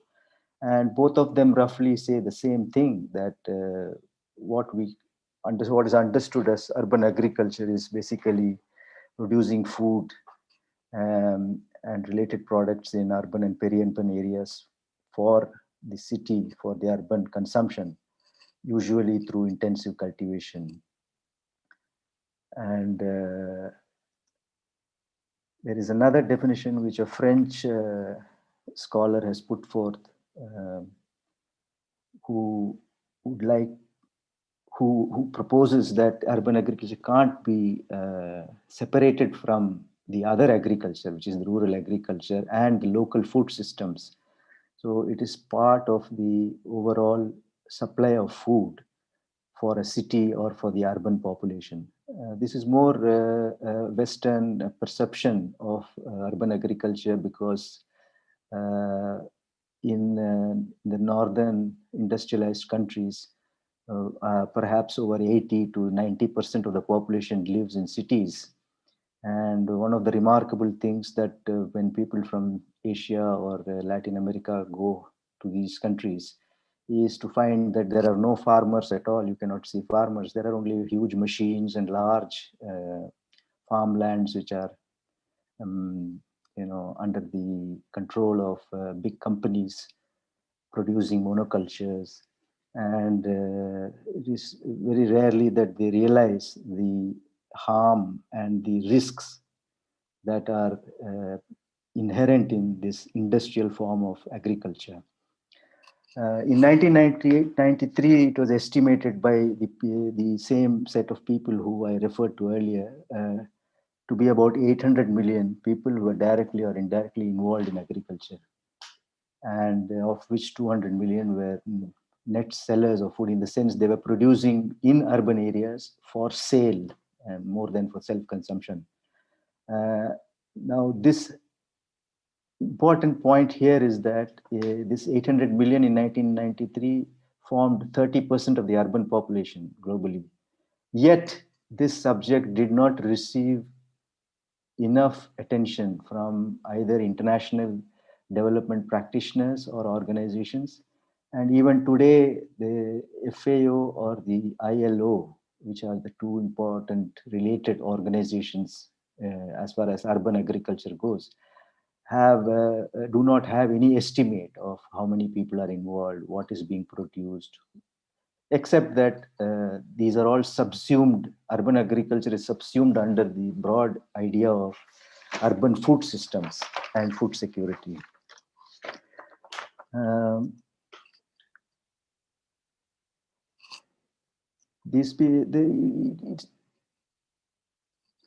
Speaker 8: And both of them roughly say the same thing, that what is understood as urban agriculture is basically producing food and related products in urban and peri-urban areas for the city, for the urban consumption, usually through intensive cultivation. And there is another definition which a French scholar has put forth, who proposes that urban agriculture can't be separated from the other agriculture, which is the rural agriculture and the local food systems. So it is part of the overall supply of food for a city or for the urban population. This is more Western perception of urban agriculture, because in the northern industrialized countries, perhaps over 80 to 90% of the population lives in cities. And one of the remarkable things that when people from Asia or Latin America go to these countries is to find that there are no farmers at all. You cannot see farmers. There are only huge machines and large farmlands which are under the control of big companies producing monocultures. And it is very rarely that they realize the harm and the risks that are inherent in this industrial form of agriculture. In 1993, it was estimated by the same set of people who I referred to earlier to be about 800 million people who are directly or indirectly involved in agriculture, and of which 200 million were net sellers of food, in the sense they were producing in urban areas for sale more than for self-consumption. Now, this important point here is that this 800 million in 1993 formed 30% of the urban population globally. Yet, this subject did not receive enough attention from either international development practitioners or organizations. And even today, the FAO or the ILO, which are the two important related organizations as far as urban agriculture goes, do not have any estimate of how many people are involved, what is being produced, except that these are all subsumed. Urban agriculture is subsumed under the broad idea of urban food systems and food security.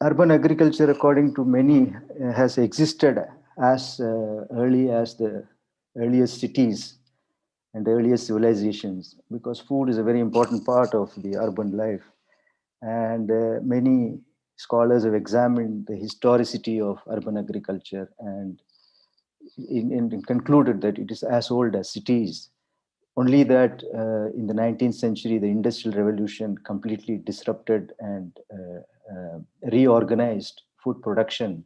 Speaker 8: Urban agriculture, according to many, has existed as early as the earliest cities and the earliest civilizations, because food is a very important part of the urban life. And many scholars have examined the historicity of urban agriculture and concluded that it is as old as cities. Only that in the 19th century, the Industrial Revolution completely disrupted and reorganized food production,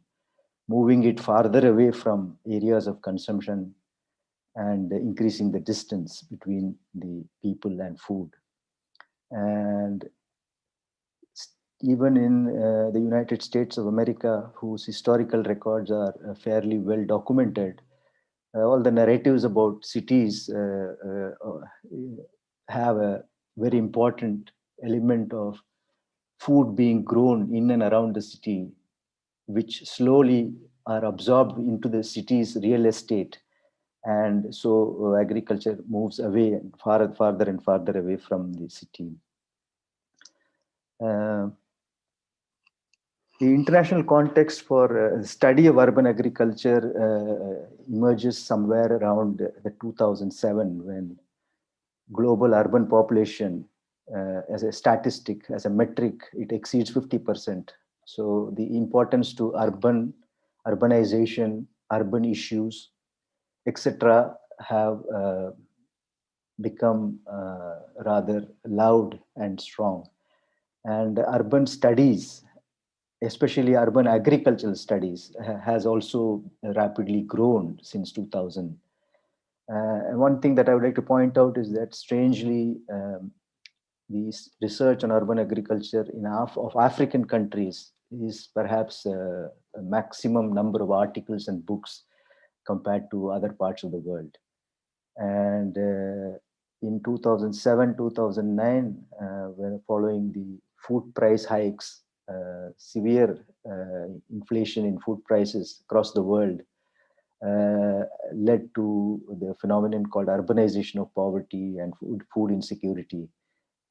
Speaker 8: moving it farther away from areas of consumption and increasing the distance between the people and food. And even in the United States of America, whose historical records are fairly well documented, all the narratives about cities have a very important element of food being grown in and around the city, which slowly are absorbed into the city's real estate. And so agriculture moves away farther and farther away from the city. The international context for study of urban agriculture emerges somewhere around the 2007, when global urban population as a statistic, as a metric, it exceeds 50%. So the importance to urbanization, urban issues, etc., have become rather loud and strong. And urban studies, especially urban agricultural studies, has also rapidly grown since 2000. And one thing that I would like to point out is that strangely, the research on urban agriculture in of African countries is perhaps a maximum number of articles and books compared to other parts of the world. And in 2007, 2009, following the food price hikes, severe inflation in food prices across the world led to the phenomenon called urbanization of poverty and food insecurity.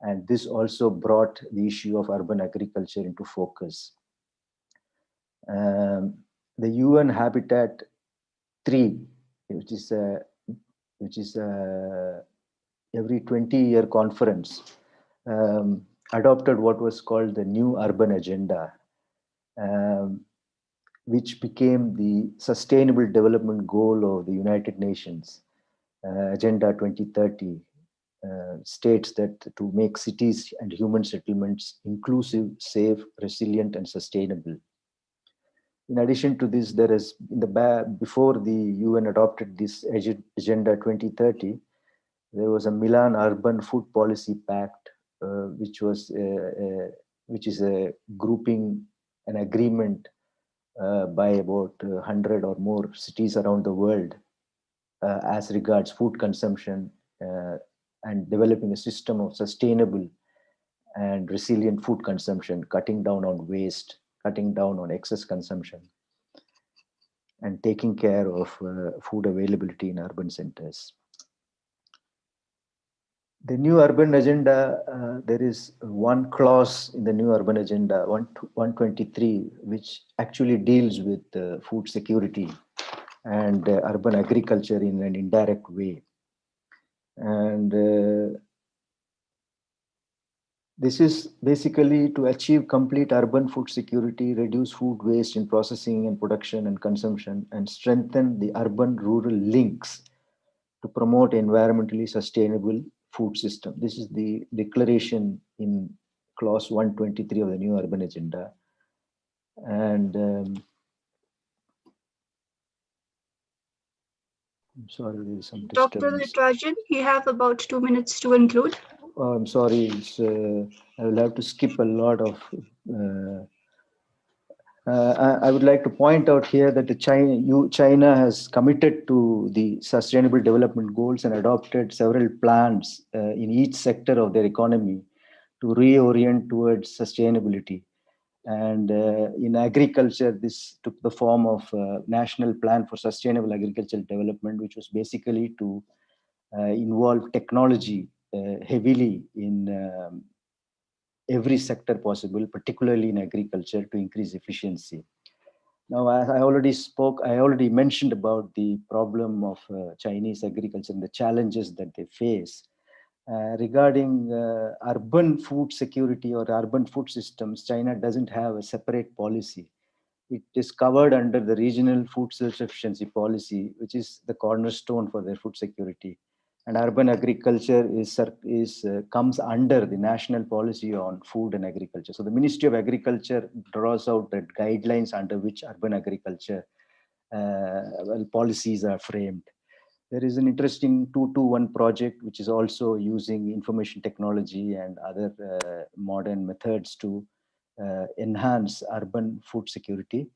Speaker 8: And this also brought the issue of urban agriculture into focus. The UN Habitat 3, which is every 20-year conference, adopted what was called the New Urban Agenda, which became the Sustainable Development Goal of the United Nations, Agenda 2030. States that to make cities and human settlements inclusive, safe, resilient, and sustainable. In addition to this, there is before the UN adopted this Agenda 2030, there was a Milan Urban Food Policy Pact, which is a grouping, an agreement by about 100 or more cities around the world as regards food consumption and developing a system of sustainable and resilient food consumption, cutting down on waste, cutting down on excess consumption, and taking care of food availability in urban centers. The New Urban Agenda, there is one clause in the New Urban Agenda, 123, which actually deals with food security and urban agriculture in an indirect way. And this is basically to achieve complete urban food security, reduce food waste in processing and production and consumption, and strengthen the urban-rural links to promote environmentally sustainable food system. This is the declaration in clause 123 of the New Urban Agenda. And I'm sorry, there is some
Speaker 1: Dr.
Speaker 8: disturbance.
Speaker 1: Litrajan, you have about 2 minutes to conclude.
Speaker 8: Oh, I'm sorry. I will have to skip a lot of. I would like to point out here that China has committed to the Sustainable Development Goals and adopted several plans in each sector of their economy to reorient towards sustainability. And in agriculture, this took the form of National Plan for Sustainable Agricultural Development, which was basically to involve technology heavily in every sector possible, particularly in agriculture, to increase efficiency. Now, as I already mentioned about the problem of Chinese agriculture and the challenges that they face. Regarding urban food security or urban food systems, China doesn't have a separate policy. It is covered under the regional food self-sufficiency policy, which is the cornerstone for their food security. And urban agriculture comes under the national policy on food and agriculture. So the Ministry of Agriculture draws out the guidelines under which urban agriculture policies are framed. There is an interesting 2-2-1 project, which is also using information technology and other modern methods to enhance urban food security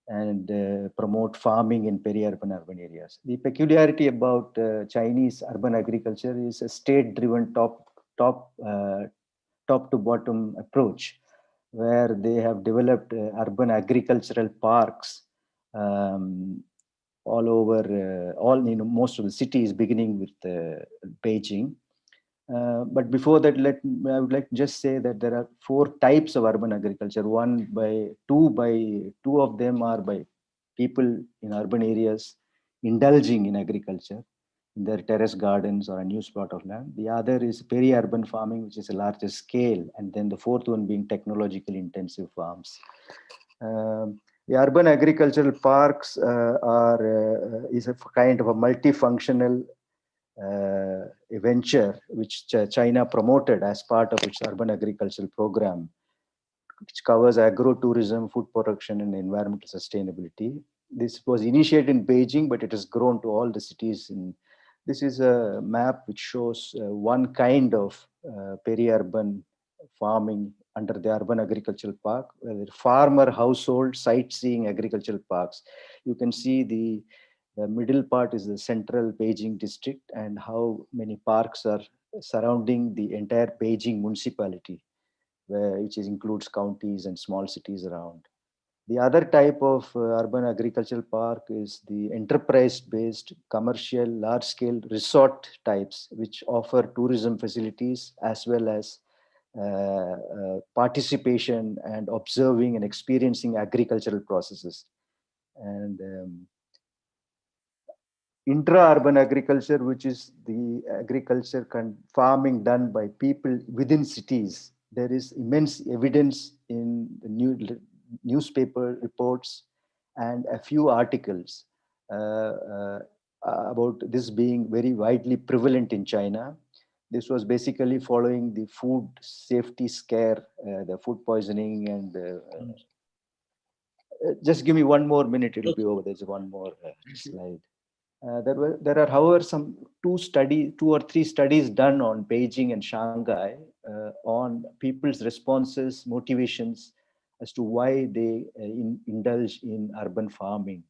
Speaker 8: and promote farming in peri-urban urban areas. The peculiarity about Chinese urban agriculture is a state-driven top to bottom approach, where they have developed urban agricultural parks all over most of the cities, beginning with Beijing. But before that, I would like to just say that there are 4 types of urban agriculture. Two of them are by people in urban areas indulging in agriculture in their terrace gardens or unused plot of land. The other is peri-urban farming, which is a larger scale, and then the 4th one being technologically intensive farms. The urban agricultural parks is a kind of a multifunctional venture which China promoted as part of its urban agricultural program, which covers agro-tourism, food production, and environmental sustainability. This was initiated in Beijing, but it has grown to all the cities. This is a map which shows one kind of peri-urban farming under the urban agricultural park, farmer household sightseeing agricultural parks. You can see the middle part is the central Beijing district and how many parks are surrounding the entire Beijing municipality, which includes counties and small cities around. The other type of urban agricultural park is the enterprise-based commercial large-scale resort types, which offer tourism facilities as well as participation and observing and experiencing agricultural processes. And intra-urban agriculture, which is the agriculture farming done by people within cities. There is immense evidence in the newspaper reports and a few articles about this being very widely prevalent in China. This was basically following the food safety scare, the food poisoning, and just give me one more minute, it'll be over. There's one more slide. There are, however, some 2 or 3 studies done on Beijing and Shanghai on people's responses, motivations as to why they indulge in urban farming.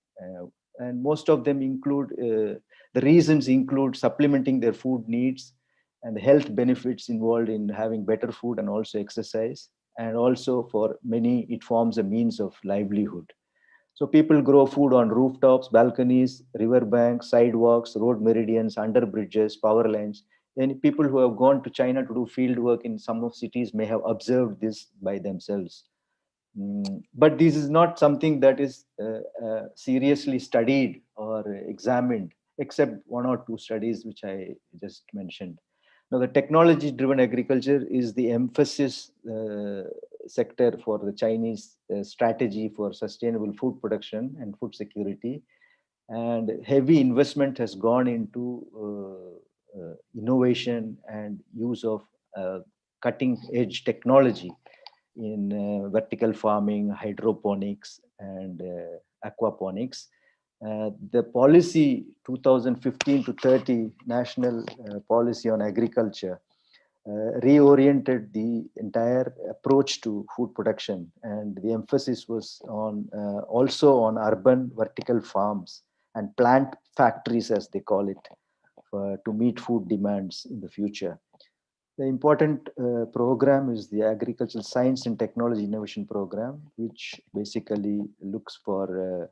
Speaker 8: And most of them include, the reasons include supplementing their food needs and the health benefits involved in having better food and also exercise. And also for many, it forms a means of livelihood. So people grow food on rooftops, balconies, riverbanks, sidewalks, road meridians, under bridges, power lines. And people who have gone to China to do field work in some of cities may have observed this by themselves. But this is not something that is seriously studied or examined, except 1 or 2 studies which I just mentioned. Now, the technology-driven agriculture is the emphasis sector for the Chinese strategy for sustainable food production and food security. And heavy investment has gone into innovation and use of cutting-edge technology in vertical farming, hydroponics, and aquaponics. The policy 2015 to 30 national policy on agriculture reoriented the entire approach to food production, and the emphasis was on also on urban vertical farms and plant factories, as they call it, to meet food demands in the future. The important program is the Agricultural Science and Technology Innovation Program, which basically looks for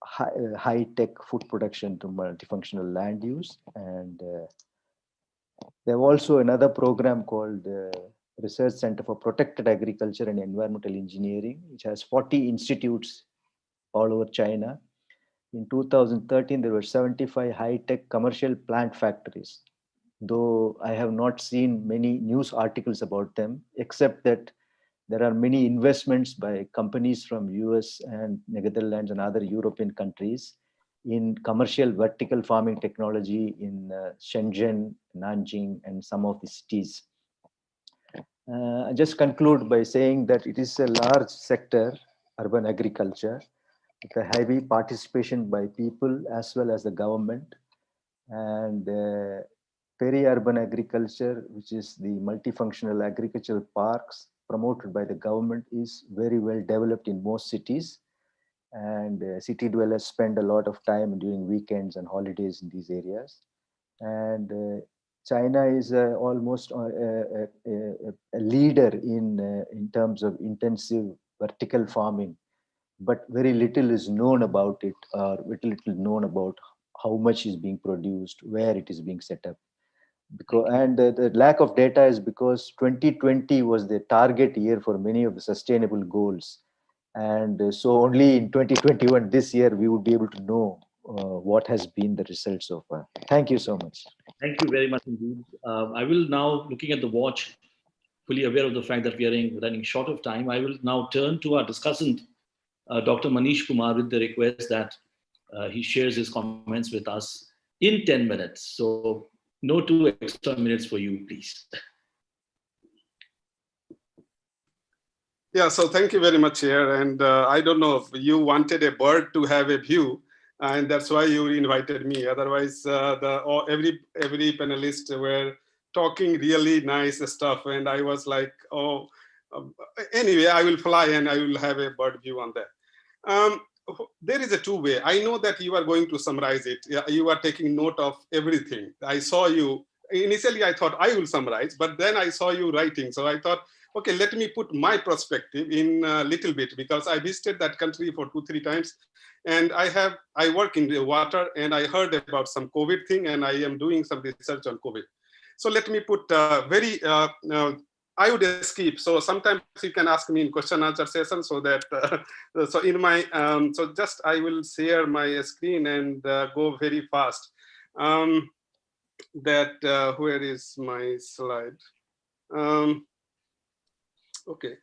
Speaker 8: high-tech food production to multifunctional land use. And they have also another program called Research Center for Protected Agriculture and Environmental Engineering, which has 40 institutes all over China. In 2013, there were 75 high-tech commercial plant factories, though I have not seen many news articles about them, except that there are many investments by companies from US and Netherlands and other European countries in commercial vertical farming technology in Shenzhen, Nanjing, and some of the cities. I just conclude by saying that it is a large sector, urban agriculture, with a heavy participation by people as well as the government. And peri-urban agriculture, which is the multifunctional agricultural parks promoted by the government, is very well developed in most cities. And city dwellers spend a lot of time during weekends and holidays in these areas. And China is almost a leader in terms of intensive vertical farming, but very little is known about it, or very little known about how much is being produced, where it is being set up. And the lack of data is because 2020 was the target year for many of the sustainable goals. And so only in 2021, this year, we would be able to know what has been the result so far. Thank you so much.
Speaker 2: Thank you very much indeed. I will now, looking at the watch, fully aware of the fact that we are running short of time, I will now turn to our discussant, Dr. Manish Kumar, with the request that he shares his comments with us in 10 minutes. So no 2 extra minutes for you, please.
Speaker 9: Yeah, so thank you very much here. And I don't know if you wanted a bird to have a view, and that's why you invited me. Otherwise, every panelist were talking really nice stuff. And I was like, oh, anyway, I will fly and I will have a bird view on that. There is a two-way. I know that you are going to summarize it. You are taking note of everything. I saw you. Initially, I thought I will summarize, but then I saw you writing. So I thought, okay, let me put my perspective in a little bit, because I visited that country for 2-3 times. And I work in the water, and I heard about some COVID thing, and I am doing some research on COVID. So let me put I would skip. So sometimes you can ask me in question answer session, so that so in my so just I will share my screen and go very fast. Where is my slide? Okay.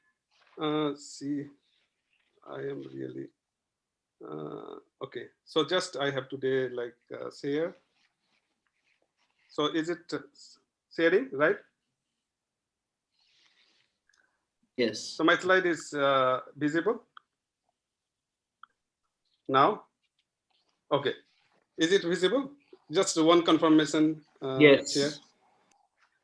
Speaker 9: See, I am really okay. So just I have today like share. So is it sharing, right?
Speaker 10: Yes.
Speaker 9: So my slide is visible now. Okay. Is it visible? Just one confirmation.
Speaker 10: Yes.
Speaker 9: Share.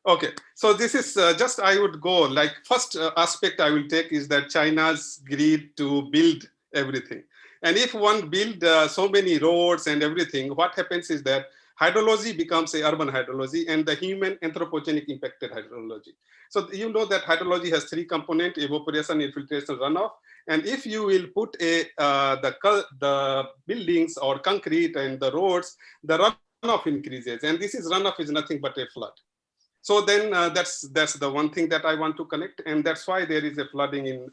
Speaker 9: Okay. So this is just I would go like first aspect I will take is that China's greed to build everything. And if one build so many roads and everything, what happens is that hydrology becomes a urban hydrology and the human anthropogenic impacted hydrology. So you know that hydrology has 3 components: evaporation, infiltration, runoff. And if you will put the buildings or concrete and the roads, the runoff increases. And this runoff is nothing but a flood. So then that's the one thing that I want to connect. And that's why there is a flooding in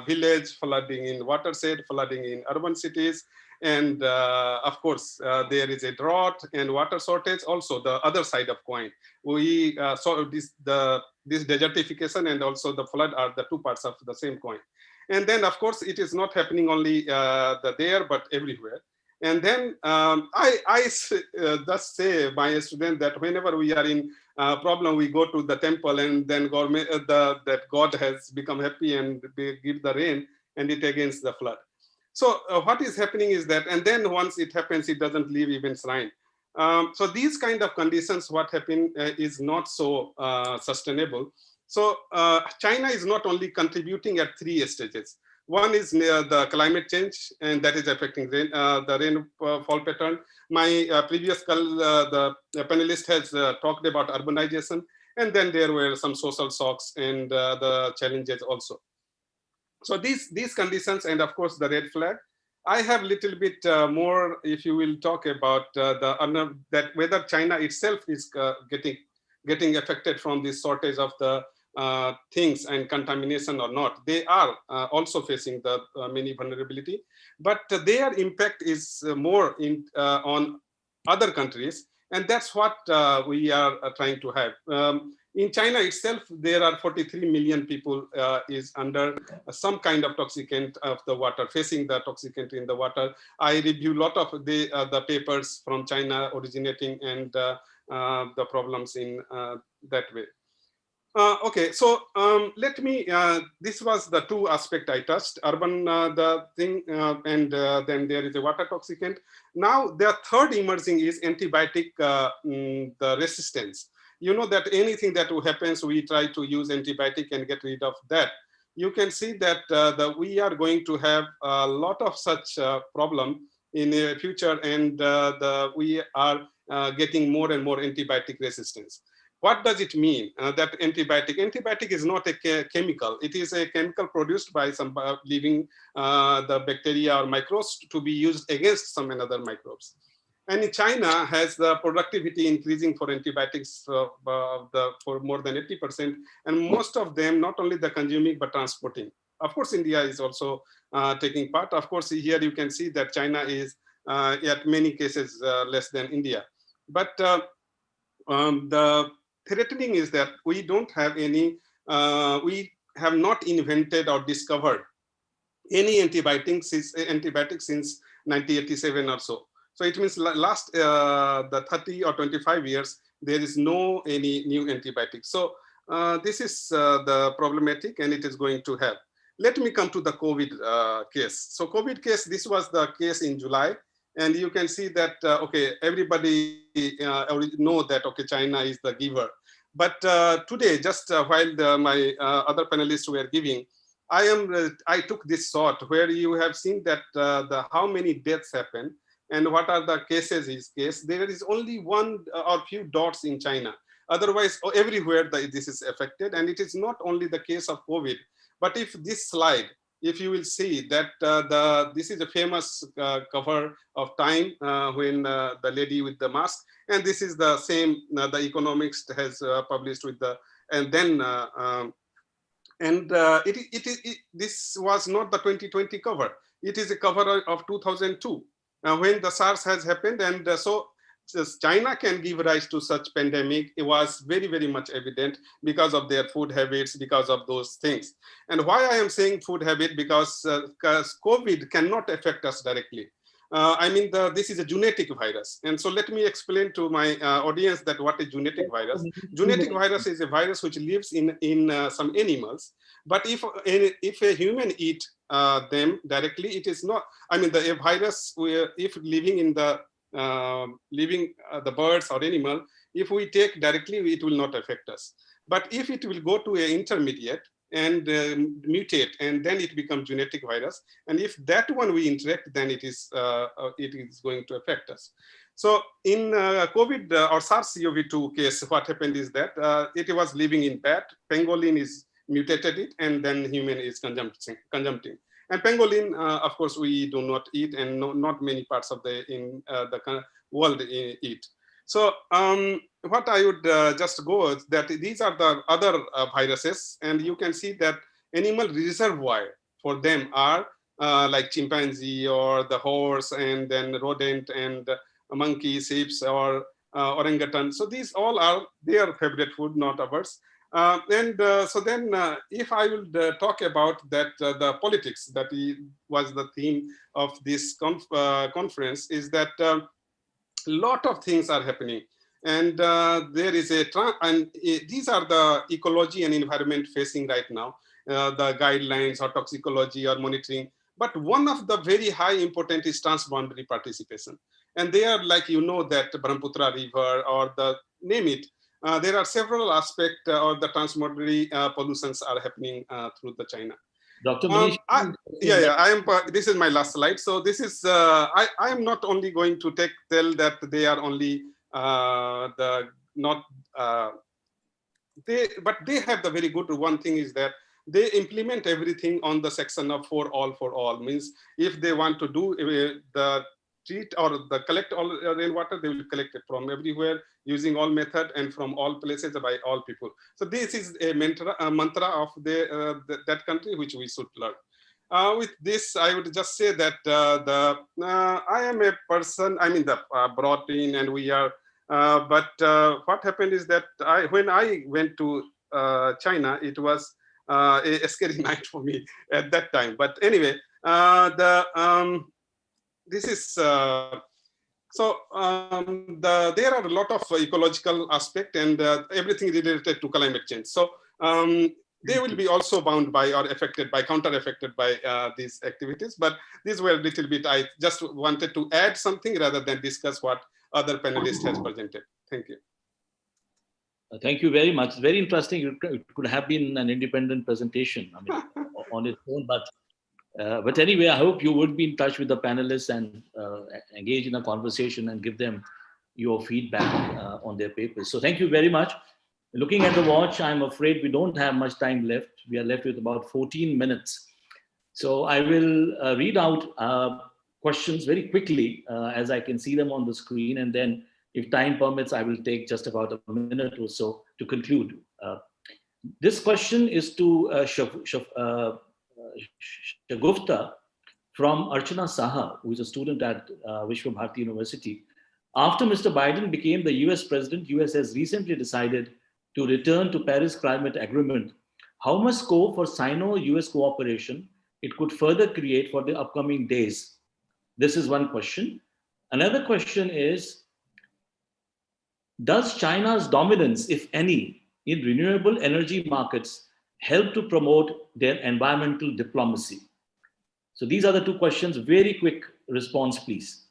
Speaker 9: village, flooding in watershed, flooding in urban cities. And of course, there is a drought and water shortage. Also, the other side of coin, we saw this desertification and also the flood are the 2 parts of the same coin. And then, of course, it is not happening only there, but everywhere. And then I just say my student that whenever we are in problem, we go to the temple and then that God has become happy and they give the rain and it against the flood. So what is happening is that, and then once it happens, it doesn't leave even shrine. So these kind of conditions, what happen is not so sustainable. So China is not only contributing at 3 stages. One is the climate change, and that is affecting the rainfall pattern. My previous the panelist has talked about urbanization, and then there were some social shocks and the challenges also. So these conditions, and of course the red flag. I have a little bit more, if you will talk about that whether China itself is getting affected from this shortage of the things and contamination or not. They are also facing the many vulnerability, but their impact is more on other countries, and that's what we are trying to have. In China itself, there are 43 million people is under some kind of toxicant of the water, facing the toxicant in the water. I review a lot of the papers from China originating and the problems in that way. Okay, so let me, this was the 2 aspects I touched, urban, the thing, and then there is a water toxicant. Now the third emerging is antibiotic, the resistance. You know that anything that happens, we try to use antibiotic and get rid of that. You can see that we are going to have a lot of such problem in the future, and we are getting more and more antibiotic resistance. What does it mean that antibiotic? Antibiotic is not a chemical. It is a chemical produced by some living the bacteria or microbes to be used against some another microbes. And in China has the productivity increasing for antibiotics for more than 80%. And most of them, not only the consuming, but transporting. Of course, India is also taking part. Of course, here you can see that China is at many cases less than India. But the threatening is that we don't have any, we have not invented or discovered any antibiotics since 1987 or so. So it means last the 30 or 25 years, there is no any new antibiotics. So this is the problematic, and it is going to have. Let me come to the COVID case. So COVID case, this was the case in July. And you can see that, okay, everybody already know that, okay, China is the giver. But today, just while my other panelists were giving, I took this shot where you have seen that how many deaths happen and what are the cases is case. There is only one or few dots in China. Otherwise, everywhere this is affected. And it is not only the case of COVID, but if this slide, if you will see that this is a famous cover of Time when the lady with the mask, and this is the same the Economics has published with the, and then this was not the 2020 cover. It is a cover of 2002 when the SARS has happened, and so China can give rise to such pandemic. It was very, very much evident because of their food habits, because of those things. And why I am saying food habit, because COVID cannot affect us directly. I mean, this is a genetic virus. And so let me explain to my audience that what is genetic virus. Genetic virus is a virus which lives in some animals. But if a human eat them directly, it is not, I mean, the virus, if living in the the birds or animal, if we take directly, it will not affect us. But if it will go to an intermediate and mutate, and then it becomes genetic virus, and if that one we interact, then it is going to affect us. So in COVID or SARS-CoV-2 case, what happened is that it was living in bat. Pangolin is mutated it, and then human is consumpting. And pangolin, of course, we do not eat, and not many parts of the world eat. So what I would just go is that these are the other viruses, and you can see that animal reservoir for them are like chimpanzee or the horse, and then rodent and monkey, sheep, or orangutan. So these all are their favorite food, not ours. So then if I will talk about that, the politics that was the theme of this conference, is that a lot of things are happening. And there is these are the ecology and environment facing right now, the guidelines or toxicology or monitoring. But one of the very high important is transboundary participation. And they are like, you know, that Brahmaputra River or the name it. There are several aspects or the transboundary pollutions are happening through the China.
Speaker 2: Dr. Manish,
Speaker 9: I am. This is my last slide. So this is. I am not only going to tell that they are only but they have the very good one thing is that they implement everything on the section of for all. Means if they want to do the treat or the collect all rainwater, they will collect it from everywhere using all method and from all places by all people. So this is a mantra of that country which we should learn. With this, I would just say that I am a person. I mean, brought in, and we are. But what happened is that when I went to China, it was a scary night for me at that time. But anyway, this is there are a lot of ecological aspect and everything related to climate change. So they will be also bound by or affected by, counter-affected by these activities. But these were a little bit, I just wanted to add something rather than discuss what other panelists has presented. Thank you.
Speaker 2: Thank you very much. Very interesting. It could have been an independent presentation, I mean, on its own. But anyway, I hope you would be in touch with the panelists and engage in a conversation and give them your feedback on their papers. So thank you very much. Looking at the watch, I'm afraid we don't have much time left. We are left with about 14 minutes. So I will read out questions very quickly as I can see them on the screen. And then if time permits, I will take just about a minute or so to conclude. This question is to Shagufta from Archana Saha, who is a student at Vishwa Bharati University. After Mr. Biden became the US president, US has recently decided to return to Paris Climate Agreement. How much scope for Sino-US cooperation it could further create for the upcoming days? This is one question. Another question is, does China's dominance, if any, in renewable energy markets help to promote their environmental diplomacy? So these are the two questions. Very quick response, please.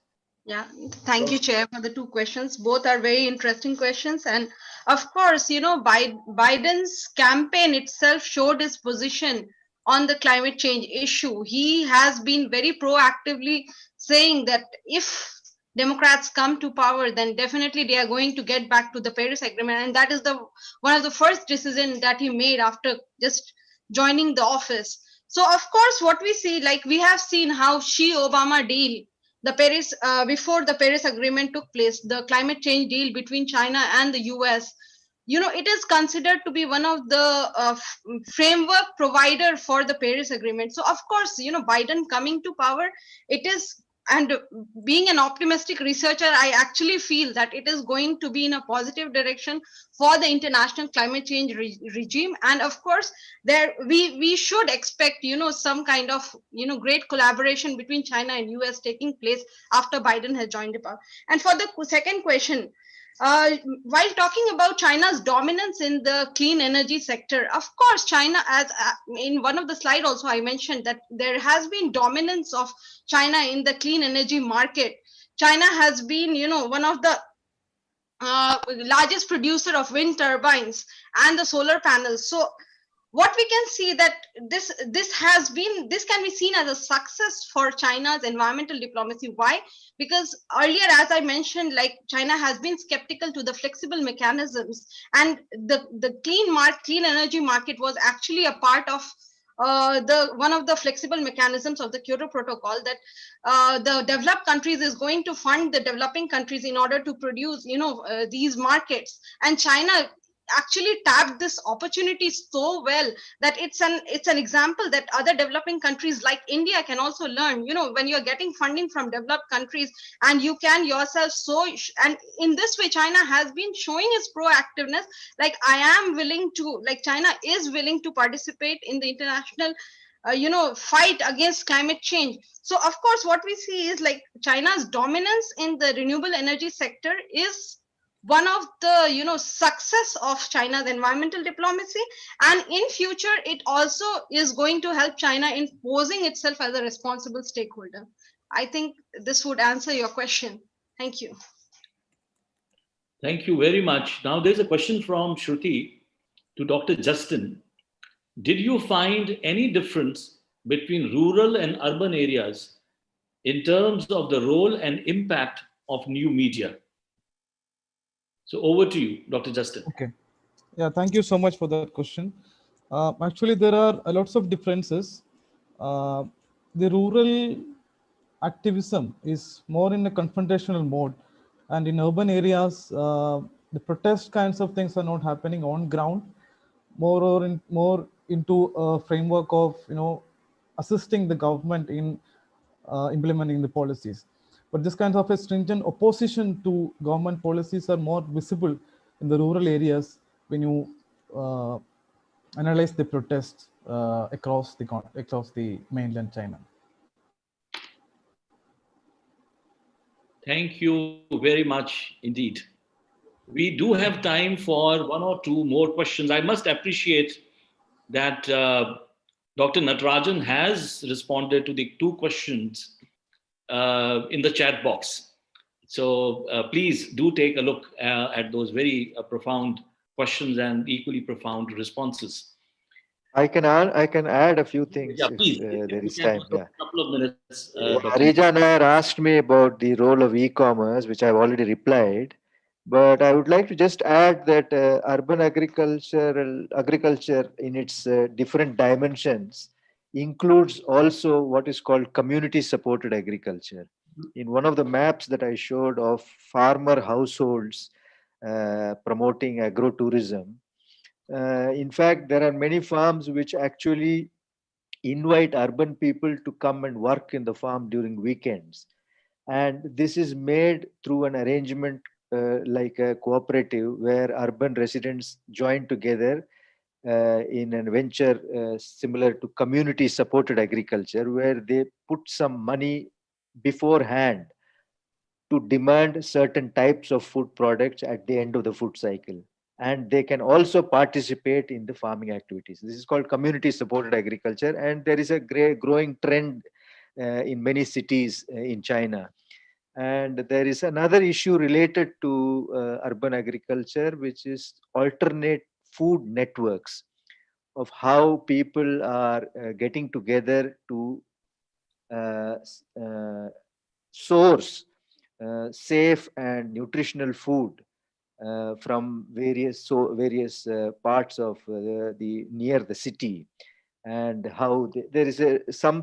Speaker 3: Yeah, thank you, Chair, for the two questions. Both are very interesting questions. And of course, you know, Biden's campaign itself showed his position on the climate change issue. He has been very proactively saying that if Democrats come to power, then definitely they are going to get back to the Paris Agreement. And that is one of the first decisions that he made after just joining the office. So, of course, what we see, like we have seen how Xi-Obama deal, the Paris, before the Paris Agreement took place, the climate change deal between China and the US, you know, it is considered to be one of the framework provider for the Paris Agreement. So, of course, you know, Biden coming to power, it is, and being an optimistic researcher, I actually feel that it is going to be in a positive direction for the international climate change regime. And of course, there we should expect, you know, some kind of, you know, great collaboration between China and US taking place after Biden has joined the power. And for the second question, while talking about China's dominance in the clean energy sector, of course, China, as in one of the slides also I mentioned that there has been dominance of China in the clean energy market. China has been, you know, one of the largest producer of wind turbines and the solar panels. So what we can see that this can be seen as a success for China's environmental diplomacy. Why? Because earlier, as I mentioned, like China has been skeptical to the flexible mechanisms, and the clean energy market was actually a part of one of the flexible mechanisms of the Kyoto Protocol, that the developed countries is going to fund the developing countries in order to produce, you know, these markets. And China actually tapped this opportunity so well that it's an example that other developing countries like India can also learn. You know, when you're getting funding from developed countries and you can yourself and in this way China has been showing its proactiveness, like China is willing to participate in the international you know, fight against climate change. So of course what we see is like China's dominance in the renewable energy sector is one of the, you know, success of China's environmental diplomacy, and in future it also is going to help China in posing itself as a responsible stakeholder. I think this would answer your question. Thank you.
Speaker 2: Thank you very much. Now there's a question from Shruti to Dr. Justin. Did you find any difference between rural and urban areas in terms of the role and impact of new media? So over to you, Dr. Justin.
Speaker 7: Okay. Yeah, thank you so much for that question. Actually, there are lots of differences. The rural activism is more in a confrontational mode, and in urban areas, the protest kinds of things are not happening on ground. More into a framework of assisting the government in implementing the policies. But this kind of a stringent opposition to government policies are more visible in the rural areas when you analyze the protests across the mainland China.
Speaker 2: Thank you very much indeed. We do have time for one or two more questions. I must appreciate that Dr. Natarajan has responded to the two questions in the chat box. So please do take a look at those very profound questions and equally profound responses.
Speaker 10: I can add a few things
Speaker 2: Yeah,
Speaker 10: if
Speaker 2: please.
Speaker 10: there is
Speaker 2: You can
Speaker 10: time.
Speaker 2: take
Speaker 10: Yeah.
Speaker 2: a couple of minutes.
Speaker 10: Rija Nair asked me about the role of e-commerce, which I've already replied. But I would like to just add that urban agriculture in its different dimensions includes also what is called community-supported agriculture. In one of the maps that I showed of farmer households promoting agrotourism, in fact, there are many farms which actually invite urban people to come and work in the farm during weekends. And this is made through an arrangement like a cooperative where urban residents join together in an venture similar to community supported agriculture, where they put some money beforehand to demand certain types of food products at the end of the food cycle. And they can also participate in the farming activities. This is called community supported agriculture. And there is a growing trend in many cities in China. And there is another issue related to urban agriculture, which is alternate food networks of how people are getting together to source safe and nutritional food from various parts of the near the city, and how there is some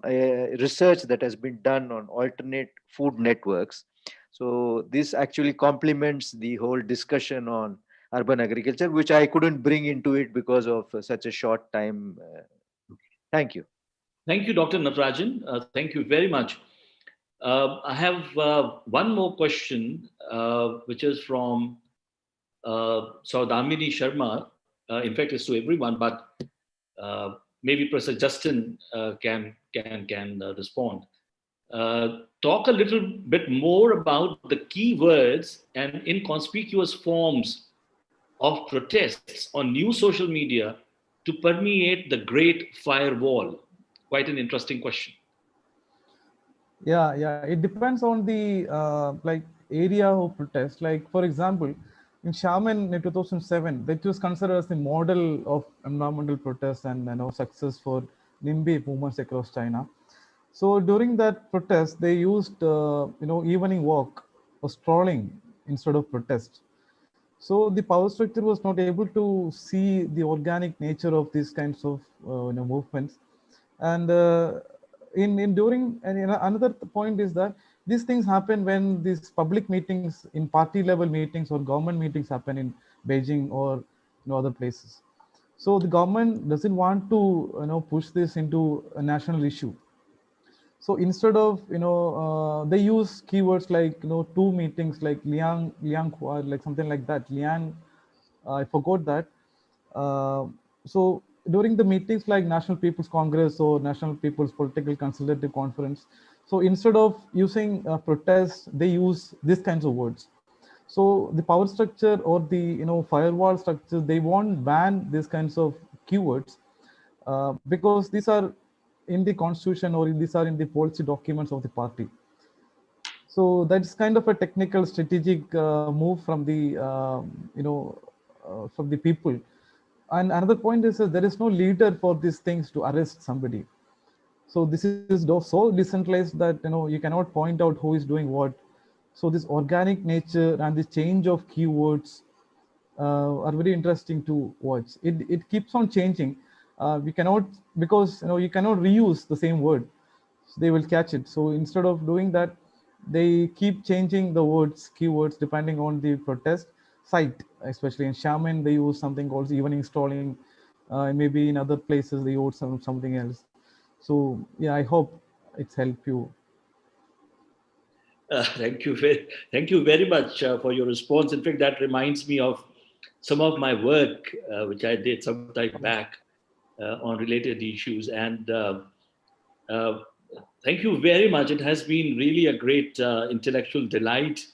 Speaker 10: research that has been done on alternate food networks. So this actually complements the whole discussion on urban agriculture, which I couldn't bring into it because of such a short time. Thank you.
Speaker 2: Thank you, Dr. Natarajan. Thank you very much. I have one more question, which is from Saudamini Sharma. In fact, it's to everyone, but maybe Professor Justin can respond. Talk a little bit more about the key words and inconspicuous forms of protests on new social media to permeate the Great Firewall. Quite an interesting question.
Speaker 7: Yeah. It depends on the area of protest. Like, for example, in Xiamen in 2007, that was considered as the model of environmental protest and success for NIMBY movements across China. So during that protest, they used evening walk or strolling instead of protest. So the power structure was not able to see the organic nature of these kinds of movements, and another point is that these things happen when these public meetings in party level meetings or government meetings happen in Beijing or other places. So the government doesn't want to push this into a national issue. So instead of they use keywords like two meetings like Liang like something like that. Liang, I forgot that. So during the meetings like National People's Congress or National People's Political Consultative Conference, so instead of using protests, they use these kinds of words. So the power structure or the firewall structure, they won't ban these kinds of keywords because these are in the constitution or these are in the policy documents of the party. So that's kind of a technical strategic move from the, from the people. And another point is that there is no leader for these things to arrest somebody. So this is so decentralized that you cannot point out who is doing what. So this organic nature and the change of keywords are very interesting to watch. It keeps on changing. We cannot, because you cannot reuse the same word. So they will catch it. So instead of doing that, they keep changing the words, keywords, depending on the protest site. Especially in Xiamen, they use something called evening stalling. And maybe in other places they use something else. So yeah, I hope it's helped you.
Speaker 2: Thank you very much for your response. In fact, that reminds me of some of my work, which I did some time back on related issues. And uh, thank you very much. It has been really a great intellectual delight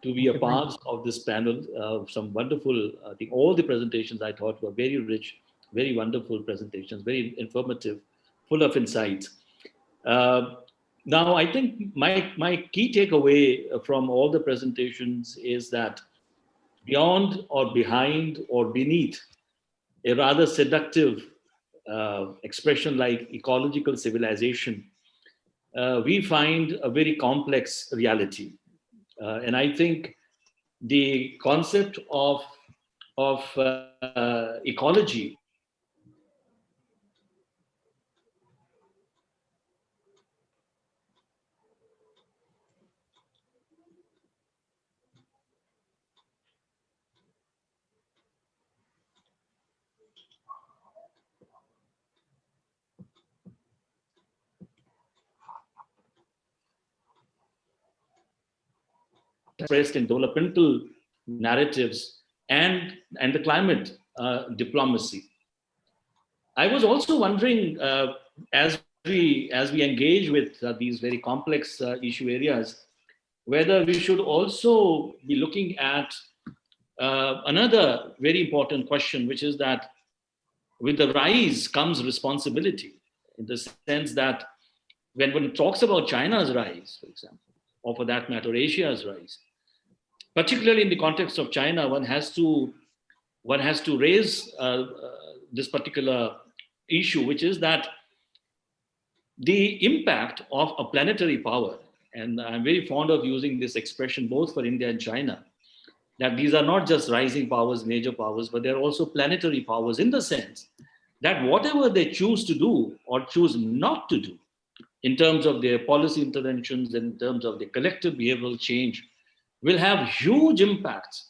Speaker 2: to be a part of this panel. Some wonderful, I think all the presentations I thought were very rich, very wonderful presentations, very informative, full of insights. Now, I think my key takeaway from all the presentations is that beyond or behind or beneath a rather seductive expression like ecological civilization, we find a very complex reality. And I think the concept of ecology expressed in developmental narratives and the climate diplomacy. I was also wondering, as we engage with these very complex issue areas, whether we should also be looking at another very important question, which is that with the rise comes responsibility, in the sense that when one talks about China's rise, for example, or for that matter, Asia's rise, particularly in the context of China, one has to raise this particular issue, which is that the impact of a planetary power, and I'm very fond of using this expression both for India and China, that these are not just rising powers, major powers, but they're also planetary powers, in the sense that whatever they choose to do or choose not to do in terms of their policy interventions, in terms of their collective behavioral change, will have huge impacts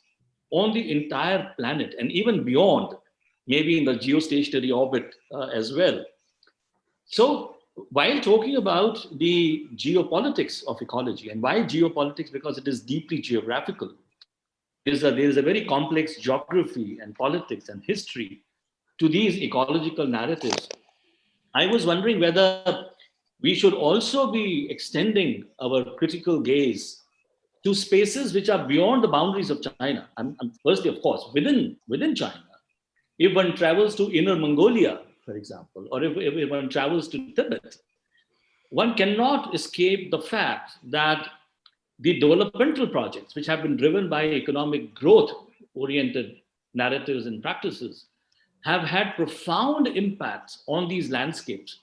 Speaker 2: on the entire planet and even beyond, maybe in the geostationary orbit as well. So while talking about the geopolitics of ecology, and why geopolitics? Because it is deeply geographical. There is a very complex geography and politics and history to these ecological narratives. I was wondering whether we should also be extending our critical gaze to spaces which are beyond the boundaries of China. Firstly, of course, within China. If one travels to Inner Mongolia, for example, or if one travels to Tibet, one cannot escape the fact that the developmental projects, which have been driven by economic growth-oriented narratives and practices, have had profound impacts on these landscapes.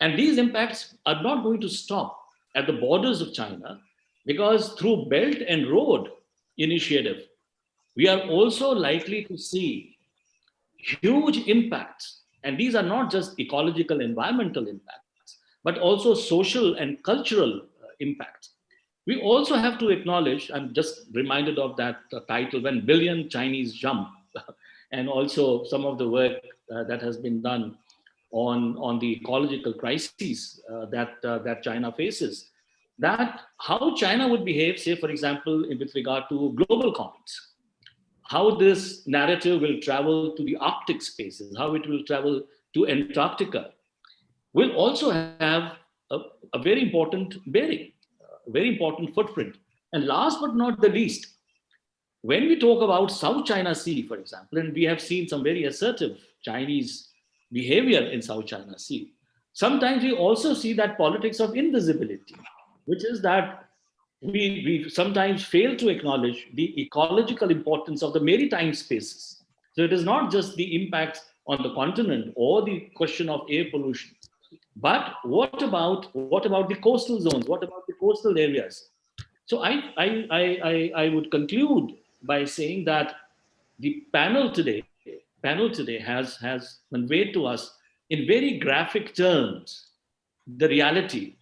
Speaker 2: And these impacts are not going to stop at the borders of China, because through Belt and Road Initiative, we are also likely to see huge impacts. And these are not just ecological, environmental impacts, but also social and cultural impacts. We also have to acknowledge, I'm just reminded of that title, When Billion Chinese Jump, and also some of the work that has been done on the ecological crises that China faces, that how China would behave, say, for example, with regard to global comments, how this narrative will travel to the Arctic spaces, how it will travel to Antarctica, will also have a very important bearing, a very important footprint. And last but not the least, when we talk about South China Sea, for example, and we have seen some very assertive Chinese behavior in South China Sea, sometimes we also see that politics of invisibility, which is that we sometimes fail to acknowledge the ecological importance of the maritime spaces. So it is not just the impacts on the continent or the question of air pollution, but what about the coastal zones? What about the coastal areas? So I would conclude by saying that the panel today has conveyed to us in very graphic terms the reality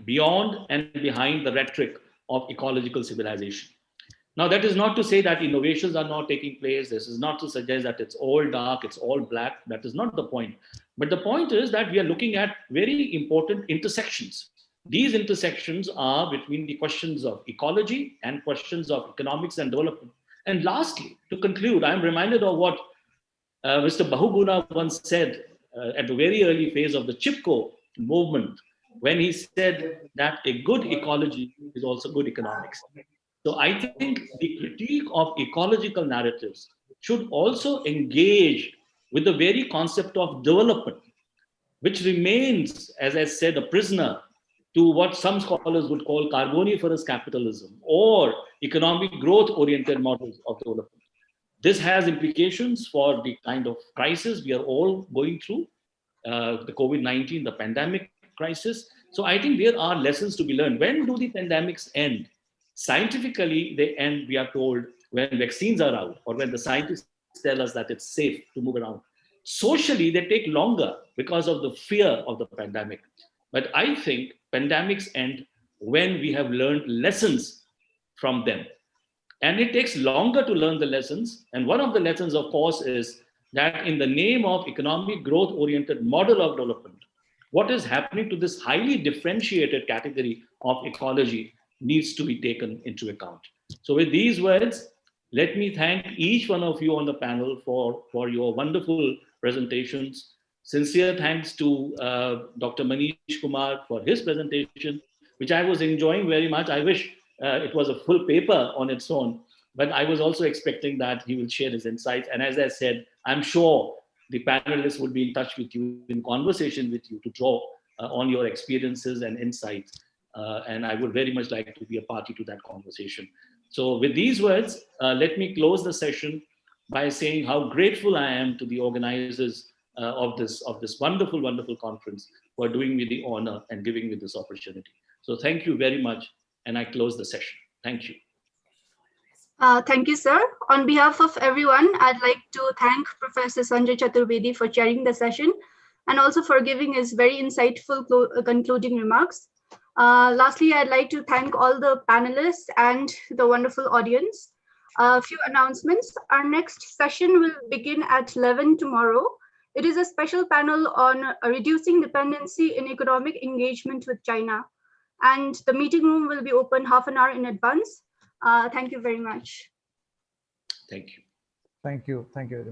Speaker 2: beyond and behind the rhetoric of ecological civilization. Now, that is not to say that innovations are not taking place. This is not to suggest that it's all dark, it's all black. That is not the point. But the point is that we are looking at very important intersections. These intersections are between the questions of ecology and questions of economics and development. And lastly, to conclude, I'm reminded of what Mr. Bahuguna once said at the very early phase of the Chipko movement, when he said that a good ecology is also good economics. So I think the critique of ecological narratives should also engage with the very concept of development, which remains, as I said, a prisoner to what some scholars would call carboniferous capitalism or economic growth-oriented models of development. This has implications for the kind of crisis we are all going through, the COVID-19, the pandemic crisis. So I think there are lessons to be learned. When do the pandemics end? Scientifically, they end, we are told, when vaccines are out or when the scientists tell us that it's safe to move around. Socially, they take longer because of the fear of the pandemic. But I think pandemics end when we have learned lessons from them. And it takes longer to learn the lessons. And one of the lessons, of course, is that in the name of economic growth-oriented model of development, what is happening to this highly differentiated category of ecology needs to be taken into account. So with these words, let me thank each one of you on the panel for your wonderful presentations. Sincere thanks to Dr. Manish Kumar for his presentation, which I was enjoying very much. I wish it was a full paper on its own, but I was also expecting that he will share his insights. And as I said, I'm sure the panelists would be in touch with you, in conversation with you to draw on your experiences and insights. And I would very much like to be a party to that conversation. So with these words, let me close the session by saying how grateful I am to the organizers of this wonderful, wonderful conference for doing me the honor and giving me this opportunity. So thank you very much. And I close the session. Thank you.
Speaker 1: Thank you, sir. On behalf of everyone, I'd like to thank Professor Sanjay Chaturvedi for chairing the session and also for giving his very insightful concluding remarks. Lastly, I'd like to thank all the panelists and the wonderful audience. A few announcements. Our next session will begin at 11 tomorrow. It is a special panel on reducing dependency in economic engagement with China. And the meeting room will be open half an hour in advance. Thank you very much.
Speaker 2: Thank you.
Speaker 7: Thank you. Thank you.